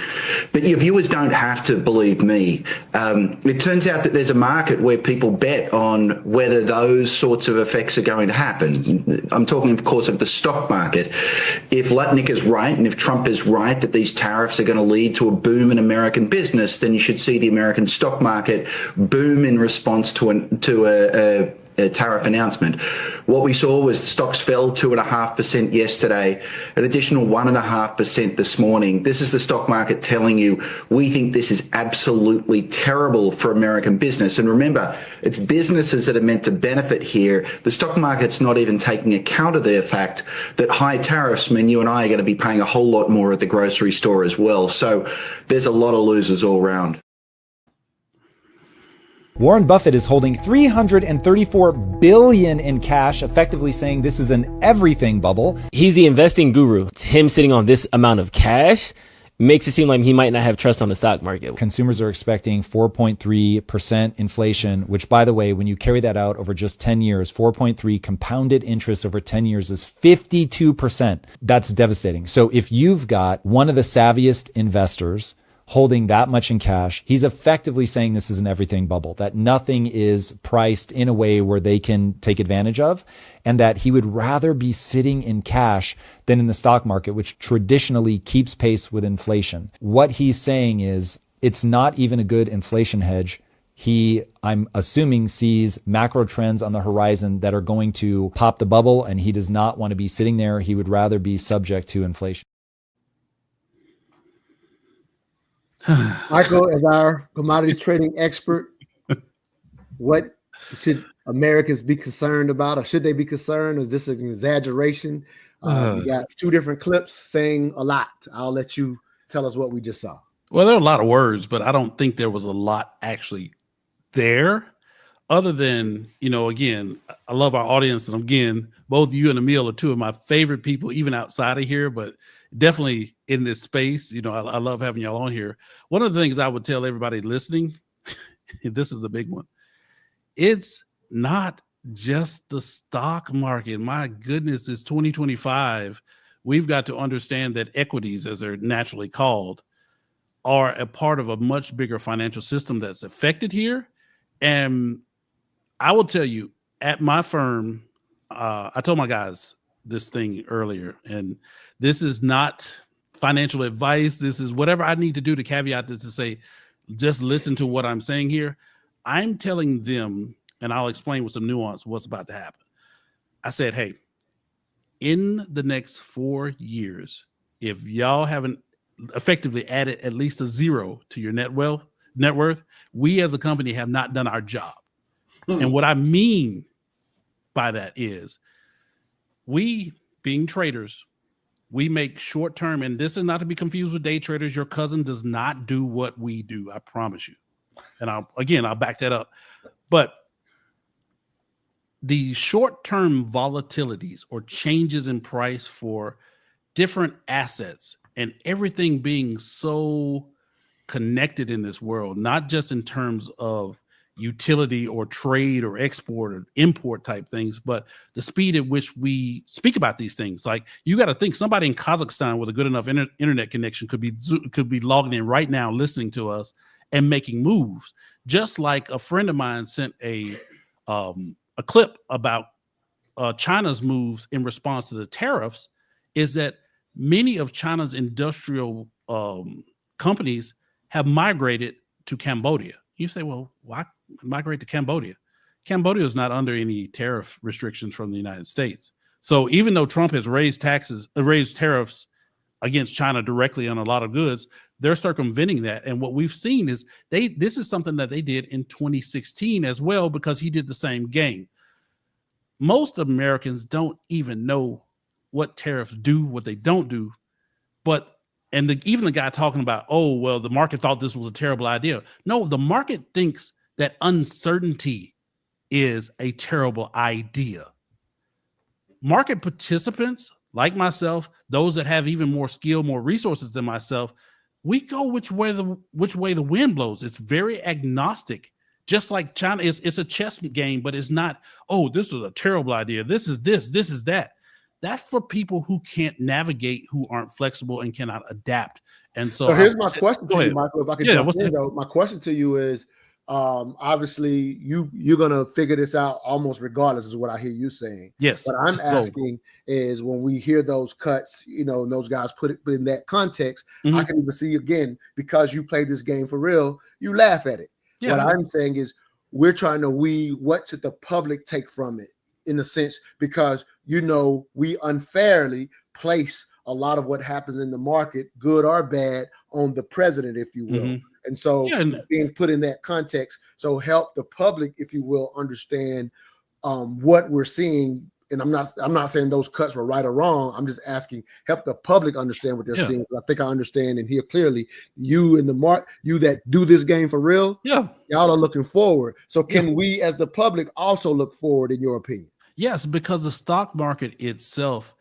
But your viewers don't have to believe me. It turns out that there's a market where people bet on whether those sorts of effects are going to happen. I'm talking, of course, of the stock market. If Lutnick is right, and if Trump is right that these tariffs are going to lead to a boom in American business, then you should see the American stock market boom in response to a tariff announcement. What we saw was stocks fell 2.5% yesterday, an additional 1.5% this morning. This is the stock market telling you, we think this is absolutely terrible for American business. And remember, it's businesses that are meant to benefit here. The stock market's not even taking account of the fact that high tariffs mean you and I are going to be paying a whole lot more at the grocery store as well. So there's a lot of losers all around. Warren Buffett is holding $334 billion in cash, effectively saying this is an everything bubble. He's the investing guru. Him sitting on this amount of cash makes it seem like he might not have trust on the stock market. Consumers are expecting 4.3% inflation, which, by the way, when you carry that out over just 10 years, 4.3 compounded interest over 10 years is 52%. That's devastating. So if you've got one of the savviest investors holding that much in cash, he's effectively saying this is an everything bubble, that nothing is priced in a way where they can take advantage of, and that he would rather be sitting in cash than in the stock market, which traditionally keeps pace with inflation. What he's saying is it's not even a good inflation hedge. He, I'm assuming, sees macro trends on the horizon that are going to pop the bubble, and he does not want to be sitting there. He would rather be subject to inflation. Michael, as our commodities trading expert, what should Americans be concerned about, or should they be concerned? Is this an exaggeration? We got two different clips saying a lot. I'll let you tell us what we just saw. Well, there are a lot of words, but I don't think there was a lot actually there, other than, again, I love our audience. And again, both you and Emil are two of my favorite people, even outside of here, but definitely in this space. I love having y'all on here. One of the things I would tell everybody listening, this is the big one. It's not just the stock market. My goodness, it's 2025. We've got to understand that equities, as they're naturally called, are a part of a much bigger financial system that's affected here. And I will tell you, at my firm, I told my guys this thing earlier, and this is not financial advice. This is whatever I need to do to caveat this, to say, just listen to what I'm saying here. I'm telling them, and I'll explain with some nuance what's about to happen. I said, hey, in the next 4 years, if y'all haven't effectively added at least a zero to your net worth, we as a company have not done our job. And what I mean by that is, we, being traders, we make short-term, and this is not to be confused with day traders. Your cousin does not do what we do, I promise you. And I'll back that up. But the short-term volatilities or changes in price for different assets, and everything being so connected in this world, not just in terms of utility or trade or export or import type things, but the speed at which we speak about these things. Like, you got to think, somebody in Kazakhstan with a good enough internet connection could be logging in right now, listening to us and making moves. Just like a friend of mine sent a clip about China's moves in response to the tariffs, is that many of China's industrial companies have migrated to Cambodia. You say, well, why migrate to Cambodia? Cambodia is not under any tariff restrictions from the United States. So even though Trump has raised tariffs against China directly on a lot of goods, they're circumventing that. And what we've seen is this is something that they did in 2016 as well, because he did the same game. Most Americans don't even know what tariffs do, what they don't do. Even the guy talking about, oh, well, the market thought this was a terrible idea. No, the market thinks that uncertainty is a terrible idea. Market participants like myself, those that have even more skill, more resources than myself, we go which way the wind blows. It's very agnostic Just like China it's a chess game, but it's not, oh, this is a terrible idea. This is that. That's for people who can't navigate, who aren't flexible and cannot adapt. And so here's my question to you, Michael. If I could jump in, though, my question to you is, obviously you're gonna figure this out almost regardless, is what I hear you saying. Yes. What I'm asking is, when we hear those cuts, and those guys put it in that context, I can even see, again, because you play this game for real, you laugh at it. Yeah. What I'm saying is, we're trying to what should the public take from it, in a sense, because we unfairly place a lot of what happens in the market, good or bad, on the president, if you will. And so being put in that context, so help the public, if you will, understand what we're seeing. And I'm not saying those cuts were right or wrong. I'm just asking, help the public understand what they're seeing. I think I understand and hear clearly. You in the you that do this game for real, y'all are looking forward. So can we, as the public, also look forward, in your opinion? Yes, because the stock market itself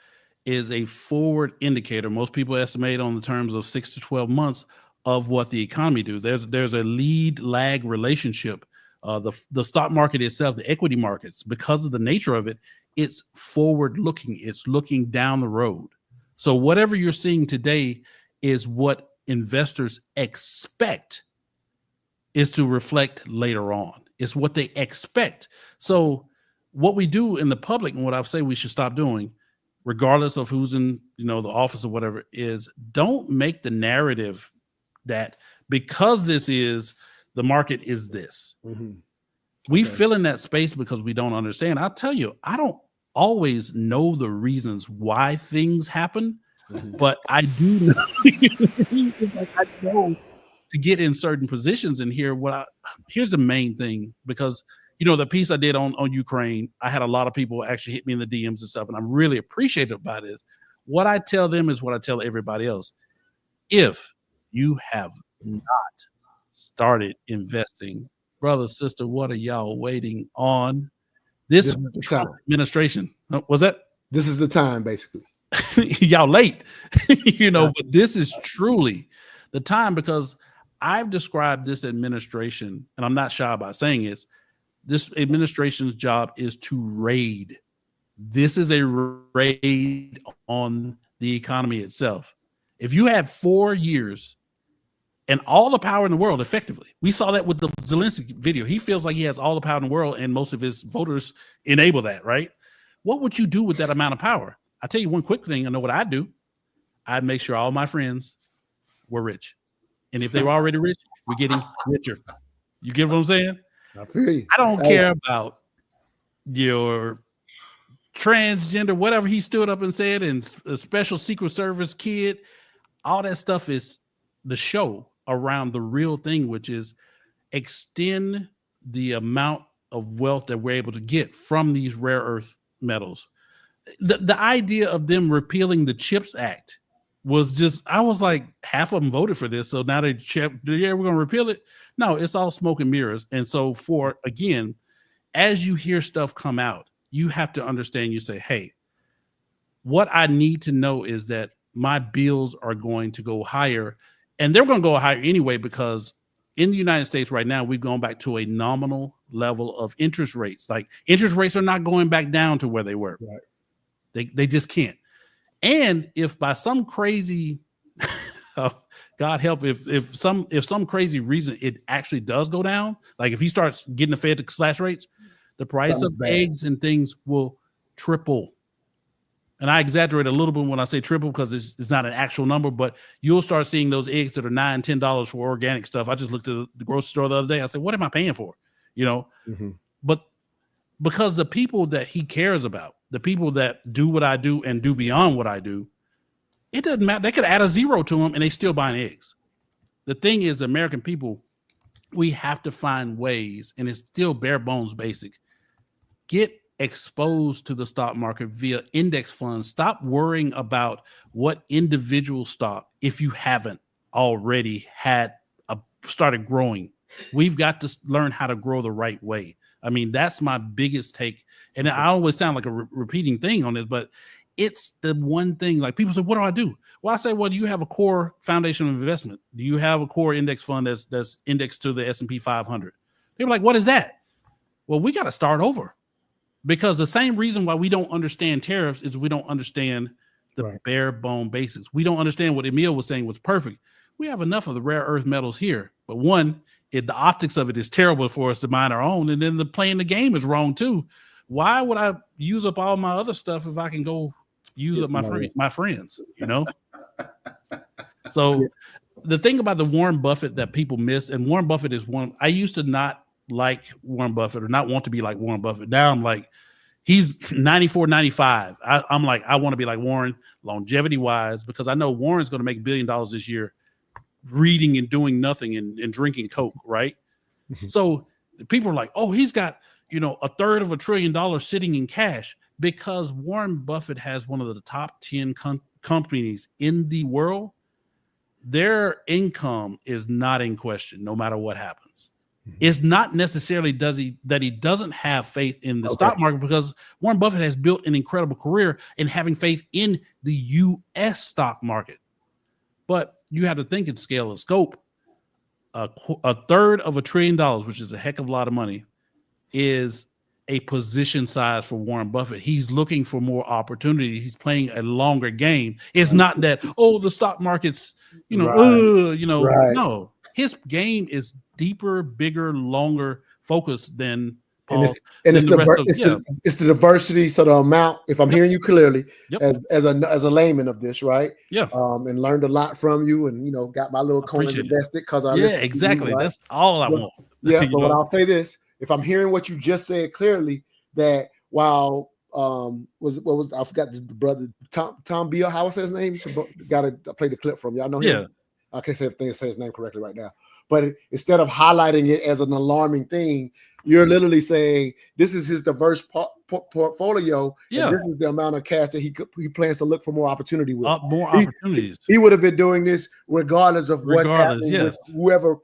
is a forward indicator. Most people estimate on the terms of 6 to 12 months of what the economy do. There's a lead lag relationship. The stock market itself, the equity markets, because of the nature of it, it's forward looking. It's looking down the road. So whatever you're seeing today is what investors expect is to reflect later on. It's what they expect. So what we do in the public, and what I say we should stop doing, regardless of who's in the office or whatever, is don't make the narrative that because the market is this. We fill in that space because we don't understand. I'll tell you, I don't always know the reasons why things happen, but I do know. I know to get in certain positions and here's the main thing, because the piece I did on Ukraine, I had a lot of people actually hit me in the DMs and stuff, and I'm really appreciative about it. What I tell them is what I tell everybody else. If you have not started investing, brother, sister, what are y'all waiting on? This is the Trump administration. Was that? This is the time, basically. Y'all late, but this is truly the time, because I've described this administration, and I'm not shy about saying it, this administration's job is to raid. This is a raid on the economy itself. If you had 4 years and all the power in the world, effectively, we saw that with the Zelenskyy video. He feels like he has all the power in the world, and most of his voters enable that, right? What would you do with that amount of power? I'll tell you one quick thing. I know what I'd do. I'd make sure all my friends were rich. And if they were already rich, we're getting richer. You get what I'm saying? I feel you. I don't care about your transgender, whatever he stood up and said, and a special Secret Service kid. All that stuff is the show around the real thing, which is extend the amount of wealth that we're able to get from these rare earth metals. The idea of them repealing the CHIPS Act was just, I was like, half of them voted for this. So now we're going to repeal it. No, it's all smoke and mirrors. And so again, as you hear stuff come out, you have to understand, you say, hey, what I need to know is that my bills are going to go higher, and they're going to go higher anyway, because in the United States right now, we've gone back to a nominal level of interest rates. Like, interest rates are not going back down to where they were. Right. They just can't. And if by some crazy, God help, if some crazy reason it actually does go down, like if he starts getting the Fed to slash rates, the price of eggs and things will triple. And I exaggerate a little bit when I say triple, because it's not an actual number, but you'll start seeing those eggs that are $9, $10 for organic stuff. I just looked at the grocery store the other day. I said, what am I paying for? But because the people that he cares about, the people that do what I do and do beyond what I do, it doesn't matter. They could add a zero to them and they still buying eggs. The thing is, American people, we have to find ways, and it's still bare bones basic. Get exposed to the stock market via index funds. Stop worrying about what individual stock, if you haven't already started growing. We've got to learn how to grow the right way. I mean, that's my biggest take. And I always sound like a repeating thing on this, but it's the one thing. Like, people say, what do I do? Well, I say, well, do you have a core foundation of investment? Do you have a core index fund that's indexed to the S&P 500? They were like, what is that? Well, we got to start over, because the same reason why we don't understand tariffs is we don't understand the bare bone basics. We don't understand what Emil was saying was perfect. We have enough of the rare earth metals here, but one, the optics of it is terrible for us to mine our own, and then playing the game is wrong too. Why would I use up all my other stuff if I can go use up my friends? You know. So the thing about the Warren Buffett that people miss, and Warren Buffett is one. I used to not like Warren Buffett or not want to be like Warren Buffett. Now I'm like, he's 94, 95. I'm like, I want to be like Warren longevity wise, because I know Warren's going to make $1 billion this year reading and doing nothing and drinking Coke, right? So people are like, oh, he's got, $1/3 of $1 trillion sitting in cash, because Warren Buffett has one of the top 10 companies in the world. Their income is not in question, no matter what happens. It's not necessarily that he doesn't have faith in the stock market, because Warren Buffett has built an incredible career in having faith in the U.S. stock market. But you have to think in scale and scope. $1/3 of $1 trillion, which is a heck of a lot of money, is a position size for Warren Buffett. He's looking for more opportunity. He's playing a longer game. It's not that, the stock market's, no. His game is deeper, bigger, longer focused than Paul. It's the diversity. So the amount, if I'm hearing you clearly, as a layman of this, right? Yeah. And learned a lot from you, and got my little coin invested because I exactly. You, right? That's all I want. Yeah, but I'll say this: if I'm hearing what you just said clearly, that while I forgot the brother Tom Beal, how I say his name? Got to play the clip from you. I know him. Yeah. I can't say his name correctly right now. But instead of highlighting it as an alarming thing, you're literally saying this is his diverse portfolio. Yeah. And this is the amount of cash that he plans to look for more opportunity with. More opportunities. He would have been doing this regardless of what's happening with whoever.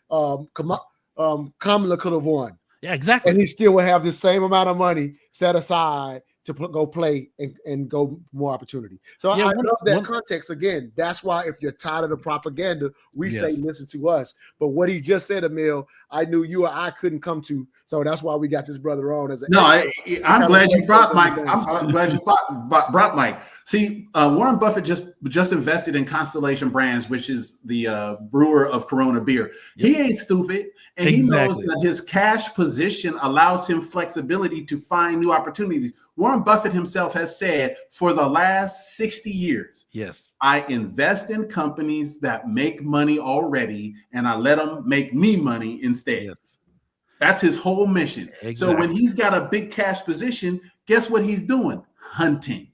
Kamala could have won. Yeah, exactly. And he still would have the same amount of money set aside to go play and go more opportunity. So I love that context. Again, that's why if you're tired of the propaganda, we say listen to us. But what he just said, Emil, I knew you or I couldn't come to. So that's why we got this brother on. I'm glad you brought Mike. I'm glad you brought Mike. See, Warren Buffett just invested in Constellation Brands, which is the brewer of Corona beer. He ain't stupid. And he knows that his cash position allows him flexibility to find new opportunities. Warren Buffett himself has said for the last 60 years, I invest in companies that make money already, and I let them make me money instead. That's his whole mission. So when he's got a big cash position, guess what he's doing? Hunting.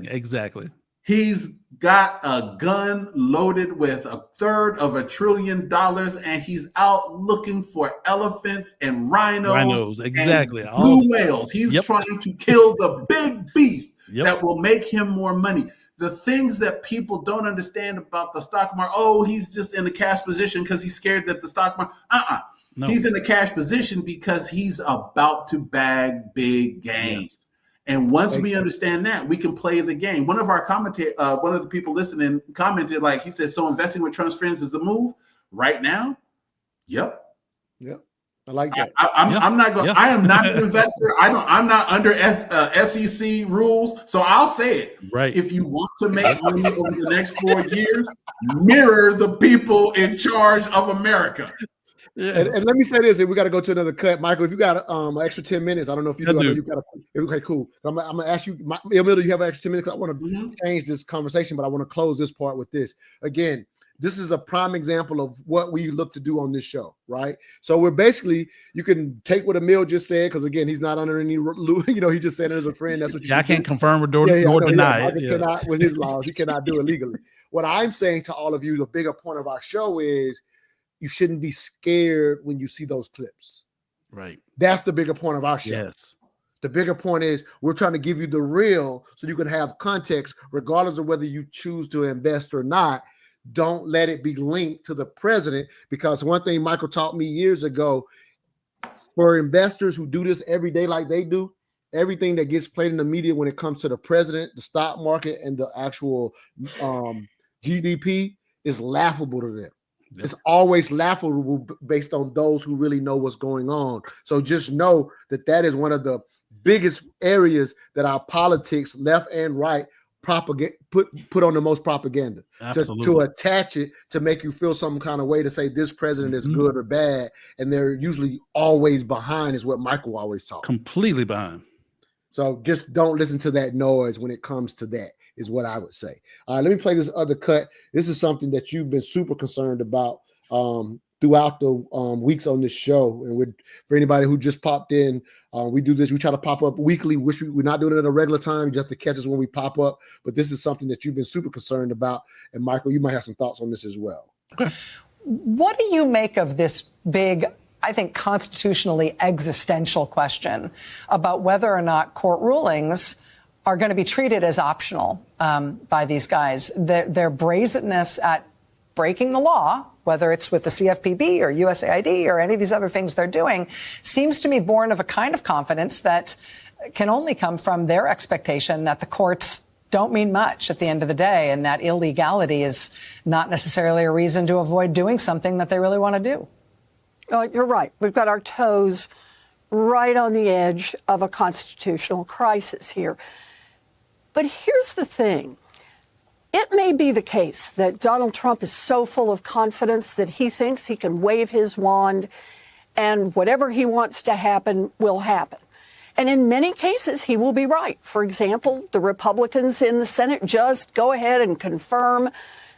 Exactly. He's got a gun loaded with $1/3 of $1 trillion, and he's out looking for elephants and rhinos exactly. And blue whales. He's trying to kill the big beast that will make him more money. The things that people don't understand about the stock market, he's just in a cash position because he's scared that the stock market, No. He's in a cash position because he's about to bag big gains. And once we understand that, we can play the game. One of the people listening commented, he said, so investing with Trump's friends is the move right now? Yep. I like that. I'm not going. I am not an investor. I'm not under SEC rules, so I'll say it. Right. If you want to make money over the next 4 years, mirror the people in charge of America. And let me say this, and we got to go to another cut. Michael, if you got an extra 10 minutes, I don't know if you do. I know you got okay, cool. I'm going to ask you, Emil, do you have an extra 10 minutes? I want to change this conversation, but I want to close this part with this. Again, this is a prime example of what we look to do on this show, right? So we're basically, you can take what Emil just said, because again, he's not under any, he just said it as a friend. That's what I can't confirm or deny it. Cannot, with his laws, he cannot do it legally. What I'm saying to all of you, the bigger point of our show is, you shouldn't be scared when you see those clips. Right. That's the bigger point of our show. Yes. The bigger point is we're trying to give you the real so you can have context, regardless of whether you choose to invest or not. Don't let it be linked to the president, because one thing Michael taught me years ago, for investors who do this every day like they do, everything that gets played in the media when it comes to the president, the stock market, and the actual GDP is laughable to them. It's always laughable based on those who really know what's going on. So just know that that is one of the biggest areas that our politics, left and right, put on the most propaganda to attach it to make you feel some kind of way to say this president is good or bad, and they're usually always behind, is what Michael always talks. Completely behind. So just don't listen to that noise when it comes to that, is what I would say. All right, let me play this other cut. This is something that you've been super concerned about throughout the weeks on this show. And for anybody who just popped in, we do this. We try to pop up weekly. We're not doing it at a regular time. You just have to catch us when we pop up. But this is something that you've been super concerned about. And Michael, you might have some thoughts on this as well. Okay. What do you make of this big, I think, constitutionally existential question about whether or not court rulings are going to be treated as optional by these guys? Their brazenness at breaking the law, whether it's with the CFPB or USAID or any of these other things they're doing, seems to me born of a kind of confidence that can only come from their expectation that the courts don't mean much at the end of the day, and that illegality is not necessarily a reason to avoid doing something that they really want to do. You're right. We've got our toes right on the edge of a constitutional crisis here. But here's the thing. It may be the case that Donald Trump is so full of confidence that he thinks he can wave his wand and whatever he wants to happen will happen. And in many cases, he will be right. For example, the Republicans in the Senate just go ahead and confirm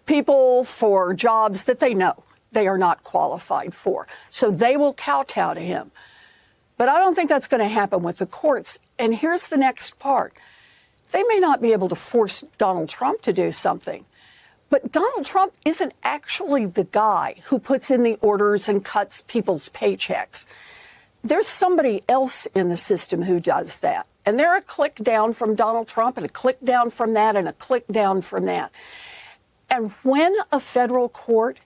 people for jobs that they know they are not qualified for. So they will kowtow to him. But I don't think that's going to happen with the courts. And here's the next part. They may not be able to force Donald Trump to do something, but Donald Trump isn't actually the guy who puts in the orders and cuts people's paychecks. There's somebody else in the system who does that. And they're a click down from Donald Trump and a click down from that and a click down from that. And when a federal court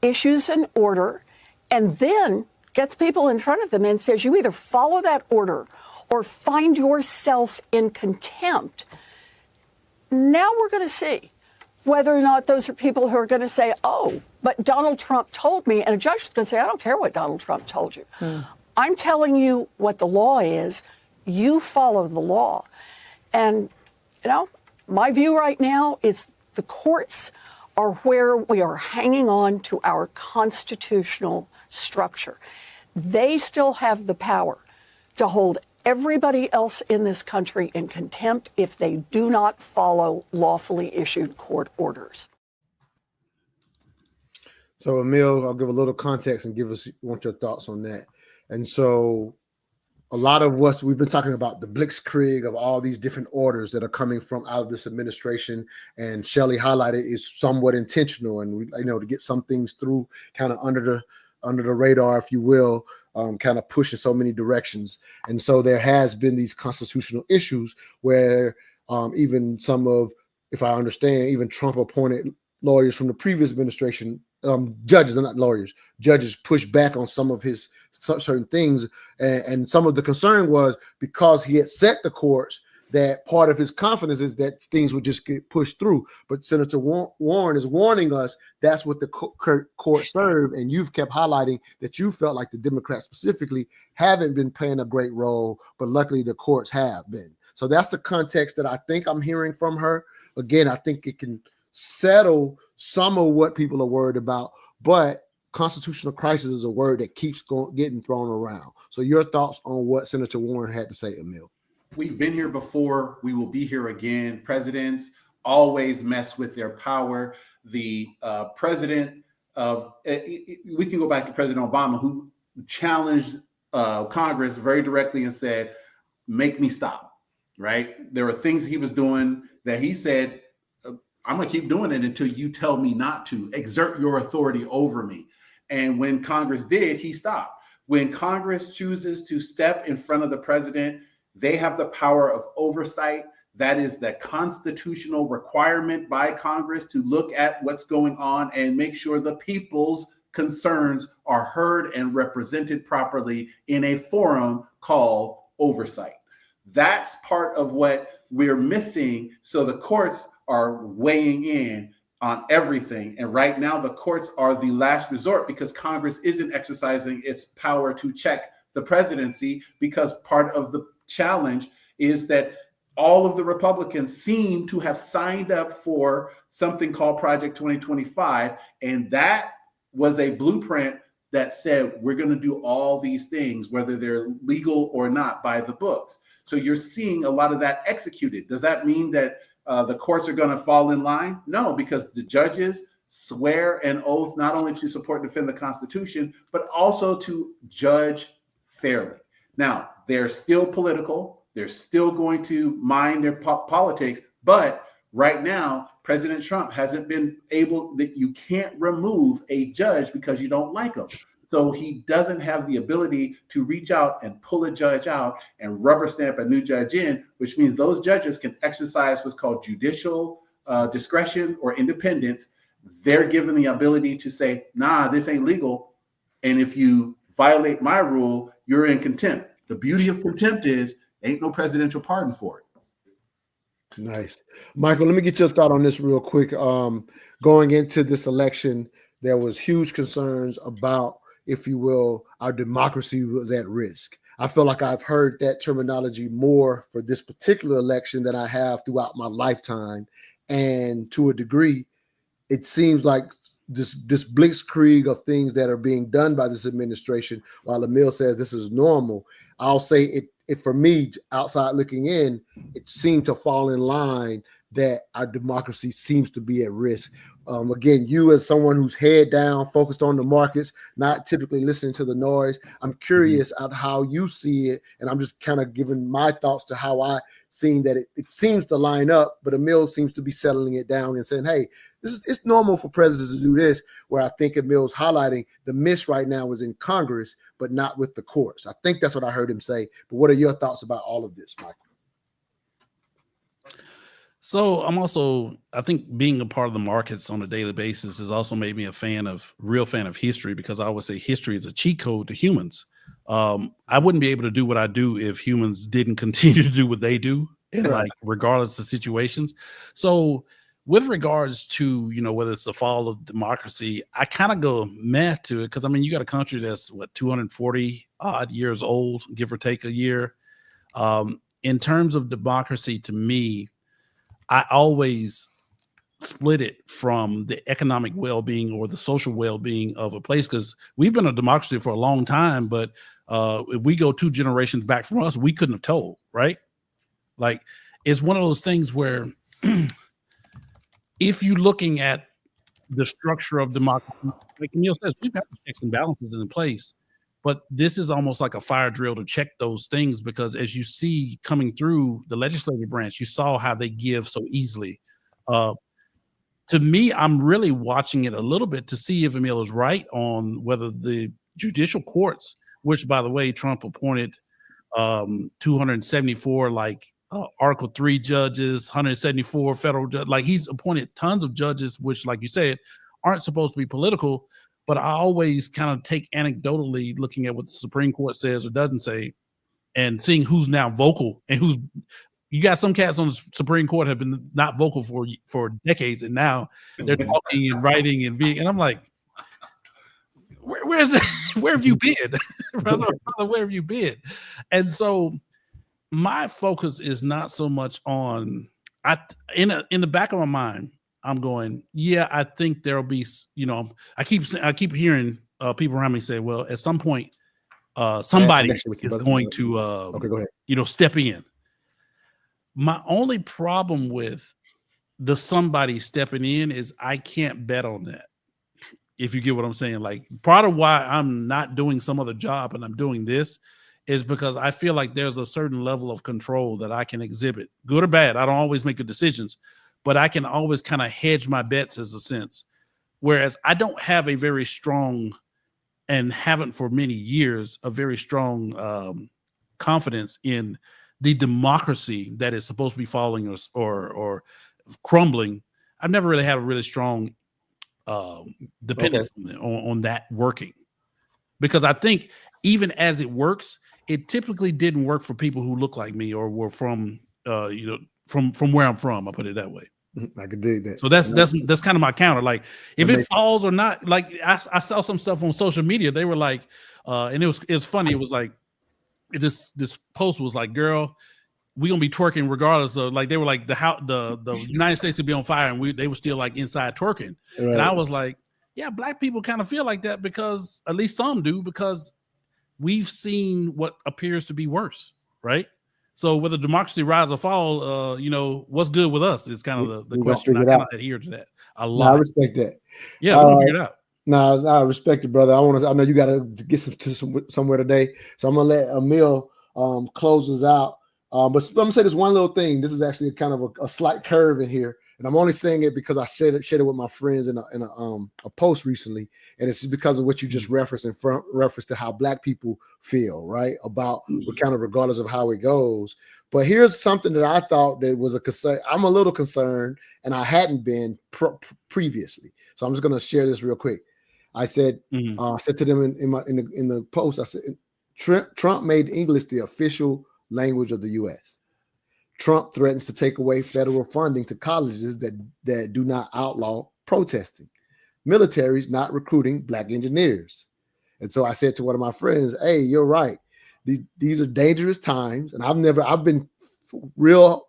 issues an order and then gets people in front of them and says, you either follow that order or find yourself in contempt, now we're going to see whether or not those are people who are going to say, oh, but Donald Trump told me, and a judge is going to say, I don't care what Donald Trump told you. I'm telling you what the law is. You follow the law. And, you know, my view right now is the courts are where we are hanging on to our constitutional structure. They still have the power to hold everybody else in this country in contempt if they do not follow lawfully issued court orders. So, Emil, I'll give a little context and want your thoughts on that. And so a lot of what we've been talking about, the blitzkrieg of all these different orders that are coming from out of this administration, and Shelley highlighted, is somewhat intentional, and to get some things through kind of under the radar, if you will, kind of push in so many directions. And so there has been these constitutional issues where even some of, if I understand, even Trump appointed lawyers from the previous administration, judges, not lawyers, judges pushed back on some of his certain things. And some of the concern was because he had set the courts, that part of his confidence is that things would just get pushed through. But Senator Warren is warning us that's what the court served. And you've kept highlighting that you felt like the Democrats specifically haven't been playing a great role, but luckily the courts have been. So that's the context that I think I'm hearing from her. Again, I think it can settle some of what people are worried about, but constitutional crisis is a word that keeps getting thrown around. So your thoughts on what Senator Warren had to say, Emil? We've been here before. We will be here again. Presidents always mess with their power. The president of, we can go back to President Obama, who challenged Congress very directly and said, make me stop, right? There were things he was doing that he said, I'm going to keep doing it until you tell me not to. Exert your authority over me. And when Congress did, he stopped. When Congress chooses to step in front of the president, they have the power of oversight. That is the constitutional requirement by Congress to look at what's going on and make sure the people's concerns are heard and represented properly in a forum called oversight. That's part of what we're missing. So the courts are weighing in on everything. And right now, the courts are the last resort because Congress isn't exercising its power to check the presidency, because part of the challenge is that all of the Republicans seem to have signed up for something called Project 2025. And that was a blueprint that said, we're going to do all these things, whether they're legal or not, by the books. So you're seeing a lot of that executed. Does that mean that the courts are going to fall in line? No, because the judges swear an oath not only to support and defend the Constitution, but also to judge fairly. Now, they're still political. They're still going to mind their politics. But right now, President Trump hasn't been able, that you can't remove a judge because you don't like him. So he doesn't have the ability to reach out and pull a judge out and rubber stamp a new judge in, which means those judges can exercise what's called judicial discretion or independence. They're given the ability to say, nah, this ain't legal. And if you violate my rule, you're in contempt. The beauty of contempt is ain't no presidential pardon for it. Nice. Michael, let me get your thought on this real quick. Going into this election, there was huge concerns about, if you will, our democracy was at risk. I feel like I've heard that terminology more for this particular election than I have throughout my lifetime. And to a degree, it seems like this blitzkrieg of things that are being done by this administration, while Emil says this is normal, I'll say it for me, outside looking in, it seemed to fall in line that our democracy seems to be at risk. Again, you as someone who's head down, focused on the markets, not typically listening to the noise, I'm curious at how you see it, and I'm just kind of giving my thoughts to how I seen that it seems to line up, but Emil seems to be settling it down and saying, hey, it's normal for presidents to do this, where I think Emil's highlighting the miss right now is in Congress, but not with the courts. I think that's what I heard him say. But what are your thoughts about all of this, Michael? So I think being a part of the markets on a daily basis has also made me a real fan of history, because I always say history is a cheat code to humans. I wouldn't be able to do what I do if humans didn't continue to do what they do, and like regardless of situations. So with regards to, whether it's the fall of democracy, I kind of go meh to it, because I mean, you got a country that's 240 odd years old, give or take a year. In terms of democracy, to me, I always split it from the economic well-being or the social well-being of a place, because we've been a democracy for a long time, but if we go 2 generations back from us, we couldn't have told, right? Like, it's one of those things where if you're looking at the structure of democracy, like Emil says, we've got the checks and balances in place, but this is almost like a fire drill to check those things, because as you see coming through the legislative branch, you saw how they give so easily. To me, I'm really watching it a little bit to see if Emil is right on whether the judicial courts, which, by the way, Trump appointed 274 Article 3 judges, 174 federal judges. Like, he's appointed tons of judges, which, like you said, aren't supposed to be political. But I always kind of take anecdotally looking at what the Supreme Court says or doesn't say, and seeing who's now vocal and who's. You got some cats on the Supreme Court have been not vocal for decades, and now they're talking and writing and I'm like, where have you been, brother? Where have you been? And so my focus is not so much on. In the back of my mind, I'm going, yeah, I think there'll be, I keep hearing people around me say, well, at some point, somebody is going to, okay, go ahead. Step in. My only problem with the somebody stepping in is I can't bet on that. If you get what I'm saying, like, part of why I'm not doing some other job and I'm doing this is because I feel like there's a certain level of control that I can exhibit, good or bad. I don't always make good decisions, but I can always kind of hedge my bets, as a sense. Whereas I don't have a very strong, and haven't for many years, a very strong confidence in the democracy that is supposed to be falling or crumbling. I've never really had a really strong dependence on that working, because I think even as it works, it typically didn't work for people who look like me or were from from where I'm from. I'll put it that way. I could dig that. So that's kind of my counter. Like if it falls or not, like I saw some stuff on social media. They were like, and it was funny. It was like this post was like, girl, we gonna be twerking regardless of, like, they were like the United States would be on fire and they were still like inside twerking. Right. And I was like, yeah, black people kind of feel like that, because at least some do, because we've seen what appears to be worse, right? So whether democracy rise or fall, what's good with us is kind of the question. I kind of adhere to that a lot. No, I respect that. Yeah, we'll figure it out. No, I respect it, brother. I know you got to get somewhere today, so I'm gonna let Emil close us out. But I'm gonna say this one little thing. This is actually kind of a slight curve in here, and I'm only saying it because I shared it with my friends in a post recently, and it's just because of what you just referenced in reference to how black people feel, right? About kind of regardless of how it goes. But here's something that I thought that was a concern. I'm a little concerned, and I hadn't been previously. So I'm just gonna share this real quick. I said, I said to them in the post, I said, Trump made English the official language of the U.S. Trump threatens to take away federal funding to colleges that do not outlaw protesting. Military's not recruiting black engineers. And so I said to one of my friends, hey, you're right. These are dangerous times. And I've been real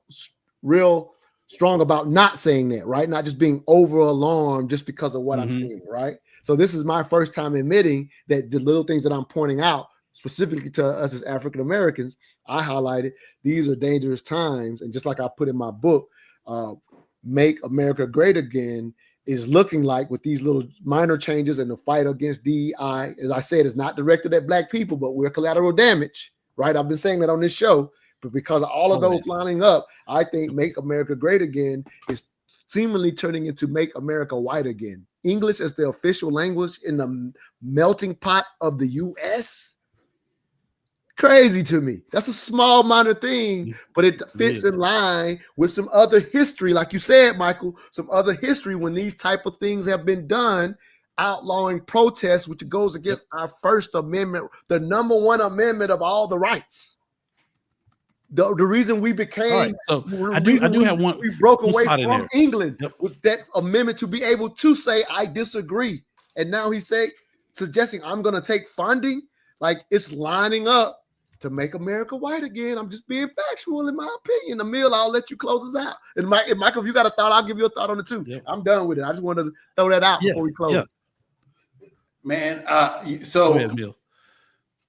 strong about not saying that, right? Not just being over alarmed just because of what I'm seeing, right? So this is my first time admitting that the little things that I'm pointing out, specifically to us as African Americans, I highlighted these are dangerous times. And just like I put in my book, Make America Great Again is looking like, with these little minor changes and the fight against DEI, as I said, it's not directed at black people, but we're collateral damage, right? I've been saying that on this show, but because of all of those lining up, I think Make America Great Again is seemingly turning into Make America White Again. English as the official language in the melting pot of the U.S., crazy to me. That's a small minor thing, but it fits in line with some other history, like you said, Michael, some other history when these type of things have been done, outlawing protests, which goes against our First Amendment, the number one amendment of all the rights. The reason we became, so I do have one. We broke away from England with that amendment to be able to say, I disagree. And now he's suggesting I'm going to take funding. Like, it's lining up to make America white again. I'm just being factual in my opinion. Emil, I'll let you close us out. And Michael, if you got a thought, I'll give you a thought on it too. I'm done with it. I just wanted to throw that out before we close. Man, so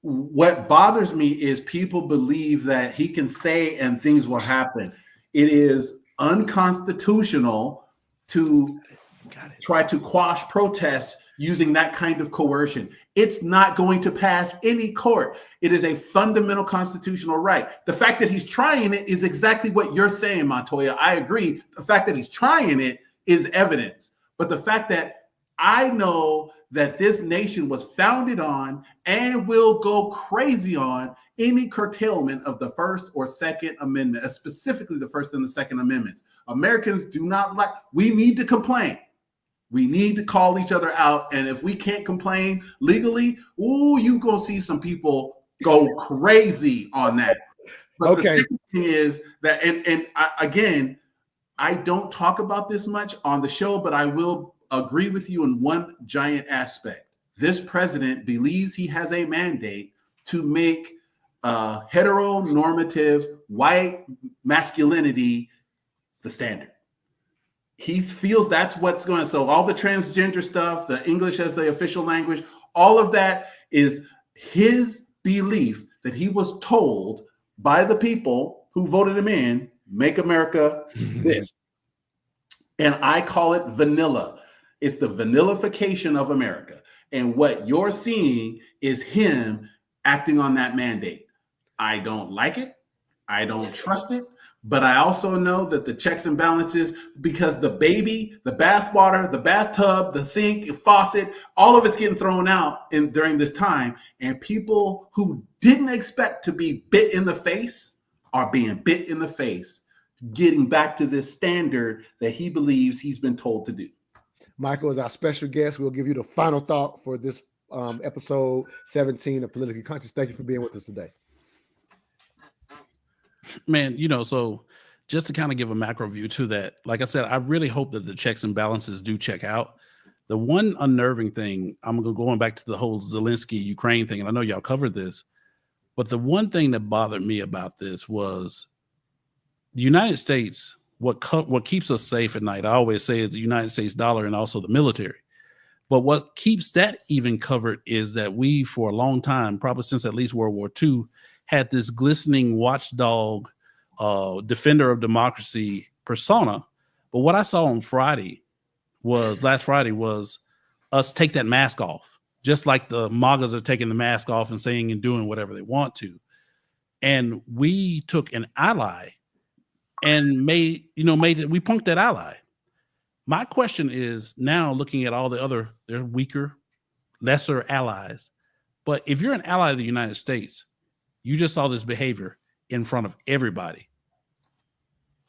what bothers me is people believe that he can say and things will happen. It is unconstitutional to try to quash protests using that kind of coercion. It's not going to pass any court. It is a fundamental constitutional right. The fact that he's trying it is exactly what you're saying, Montoya. I agree. The fact that he's trying it is evidence. But the fact that I know that this nation was founded on and will go crazy on any curtailment of the First or Second Amendment, specifically the First and the Second Amendments. Americans do not like, we need to complain. We need to call each other out. And if we can't complain legally, you're going to see some people go crazy on that. But the second thing is that, again, I don't talk about this much on the show, but I will agree with you in one giant aspect. This president believes he has a mandate to make heteronormative white masculinity the standard. He feels that's what's going to, so all the transgender stuff, the English as the official language, all of that is his belief that he was told by the people who voted him in, make America this. And I call it vanilla. It's the vanillification of America. And what you're seeing is him acting on that mandate. I don't like it. I don't trust it. But I also know that the checks and balances, because the baby, the bathwater, the bathtub, the sink, the faucet, all of it's getting thrown out during this time. And people who didn't expect to be bit in the face are being bit in the face, getting back to this standard that he believes he's been told to do. Michael is our special guest. We'll give you the final thought for this episode 17 of Politically Conscious. Thank you for being with us today. Man, so just to kind of give a macro view to that, like I said, I really hope that the checks and balances do check out. The one unnerving thing, I'm going back to the whole Zelenskyy Ukraine thing, and I know y'all covered this, but the one thing that bothered me about this was the United States. What keeps us safe at night, I always say, is the United States dollar and also the military. But what keeps that even covered is that we, for a long time, probably since at least World War II, had this glistening watchdog, defender of democracy persona. But what I saw on last Friday was us take that mask off, just like the MAGAs are taking the mask off and saying and doing whatever they want to. And we took an ally and we punked that ally. My question is now, looking at all the other, they're weaker, lesser allies. But if you're an ally of the United States, you just saw this behavior in front of everybody.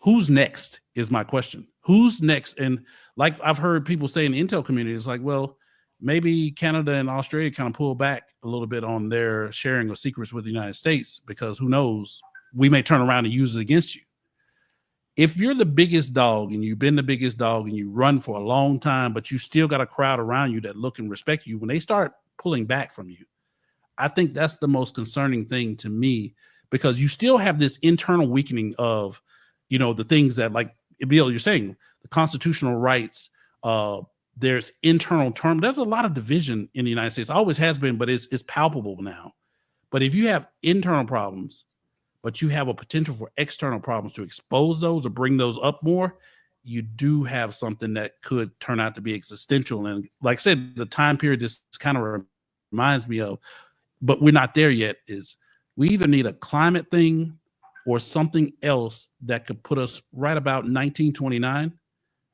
Who's next is my question. Who's next? And like I've heard people say in the intel community, it's like, well, maybe Canada and Australia kind of pull back a little bit on their sharing of secrets with the United States, because who knows, we may turn around and use it against you. If you're the biggest dog and you've been the biggest dog and you run for a long time, but you still got a crowd around you that look and respect you, when they start pulling back from you, I think that's the most concerning thing to me, because you still have this internal weakening of, the things that, like Bill, you're saying, the constitutional rights, there's internal term. There's a lot of division in the United States. Always has been, but it's palpable now. But if you have internal problems, but you have a potential for external problems to expose those or bring those up more, you do have something that could turn out to be existential. And like I said, the time period this kind of reminds me of, but we're not there yet, is we either need a climate thing or something else that could put us right about 1929.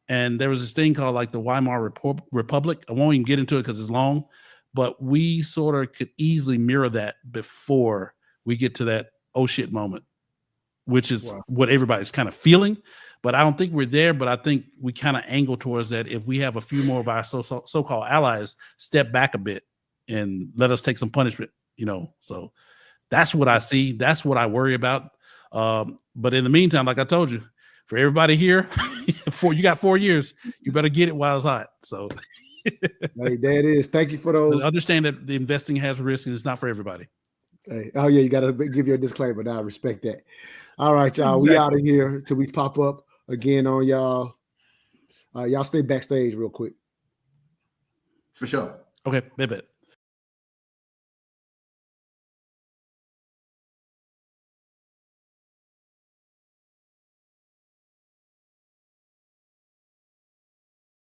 And there was this thing called like the Weimar Republic. I won't even get into it because it's long, but we sort of could easily mirror that before we get to that oh shit moment, which is what everybody's kind of feeling. But I don't think we're there, but I think we kind of angle towards that if we have a few more of our so-called allies step back a bit and let us take some punishment, So that's what I see. That's what I worry about. But in the meantime, like I told you, for everybody here, you got 4 years, you better get it while it's hot. So hey, there it is. Thank you for those. Understand that the investing has risk and it's not for everybody. Hey, oh yeah, you got to give your disclaimer. Now I respect that. All right, y'all. Exactly. We out of here till we pop up again on y'all. Y'all stay backstage real quick. For sure. Okay, bet.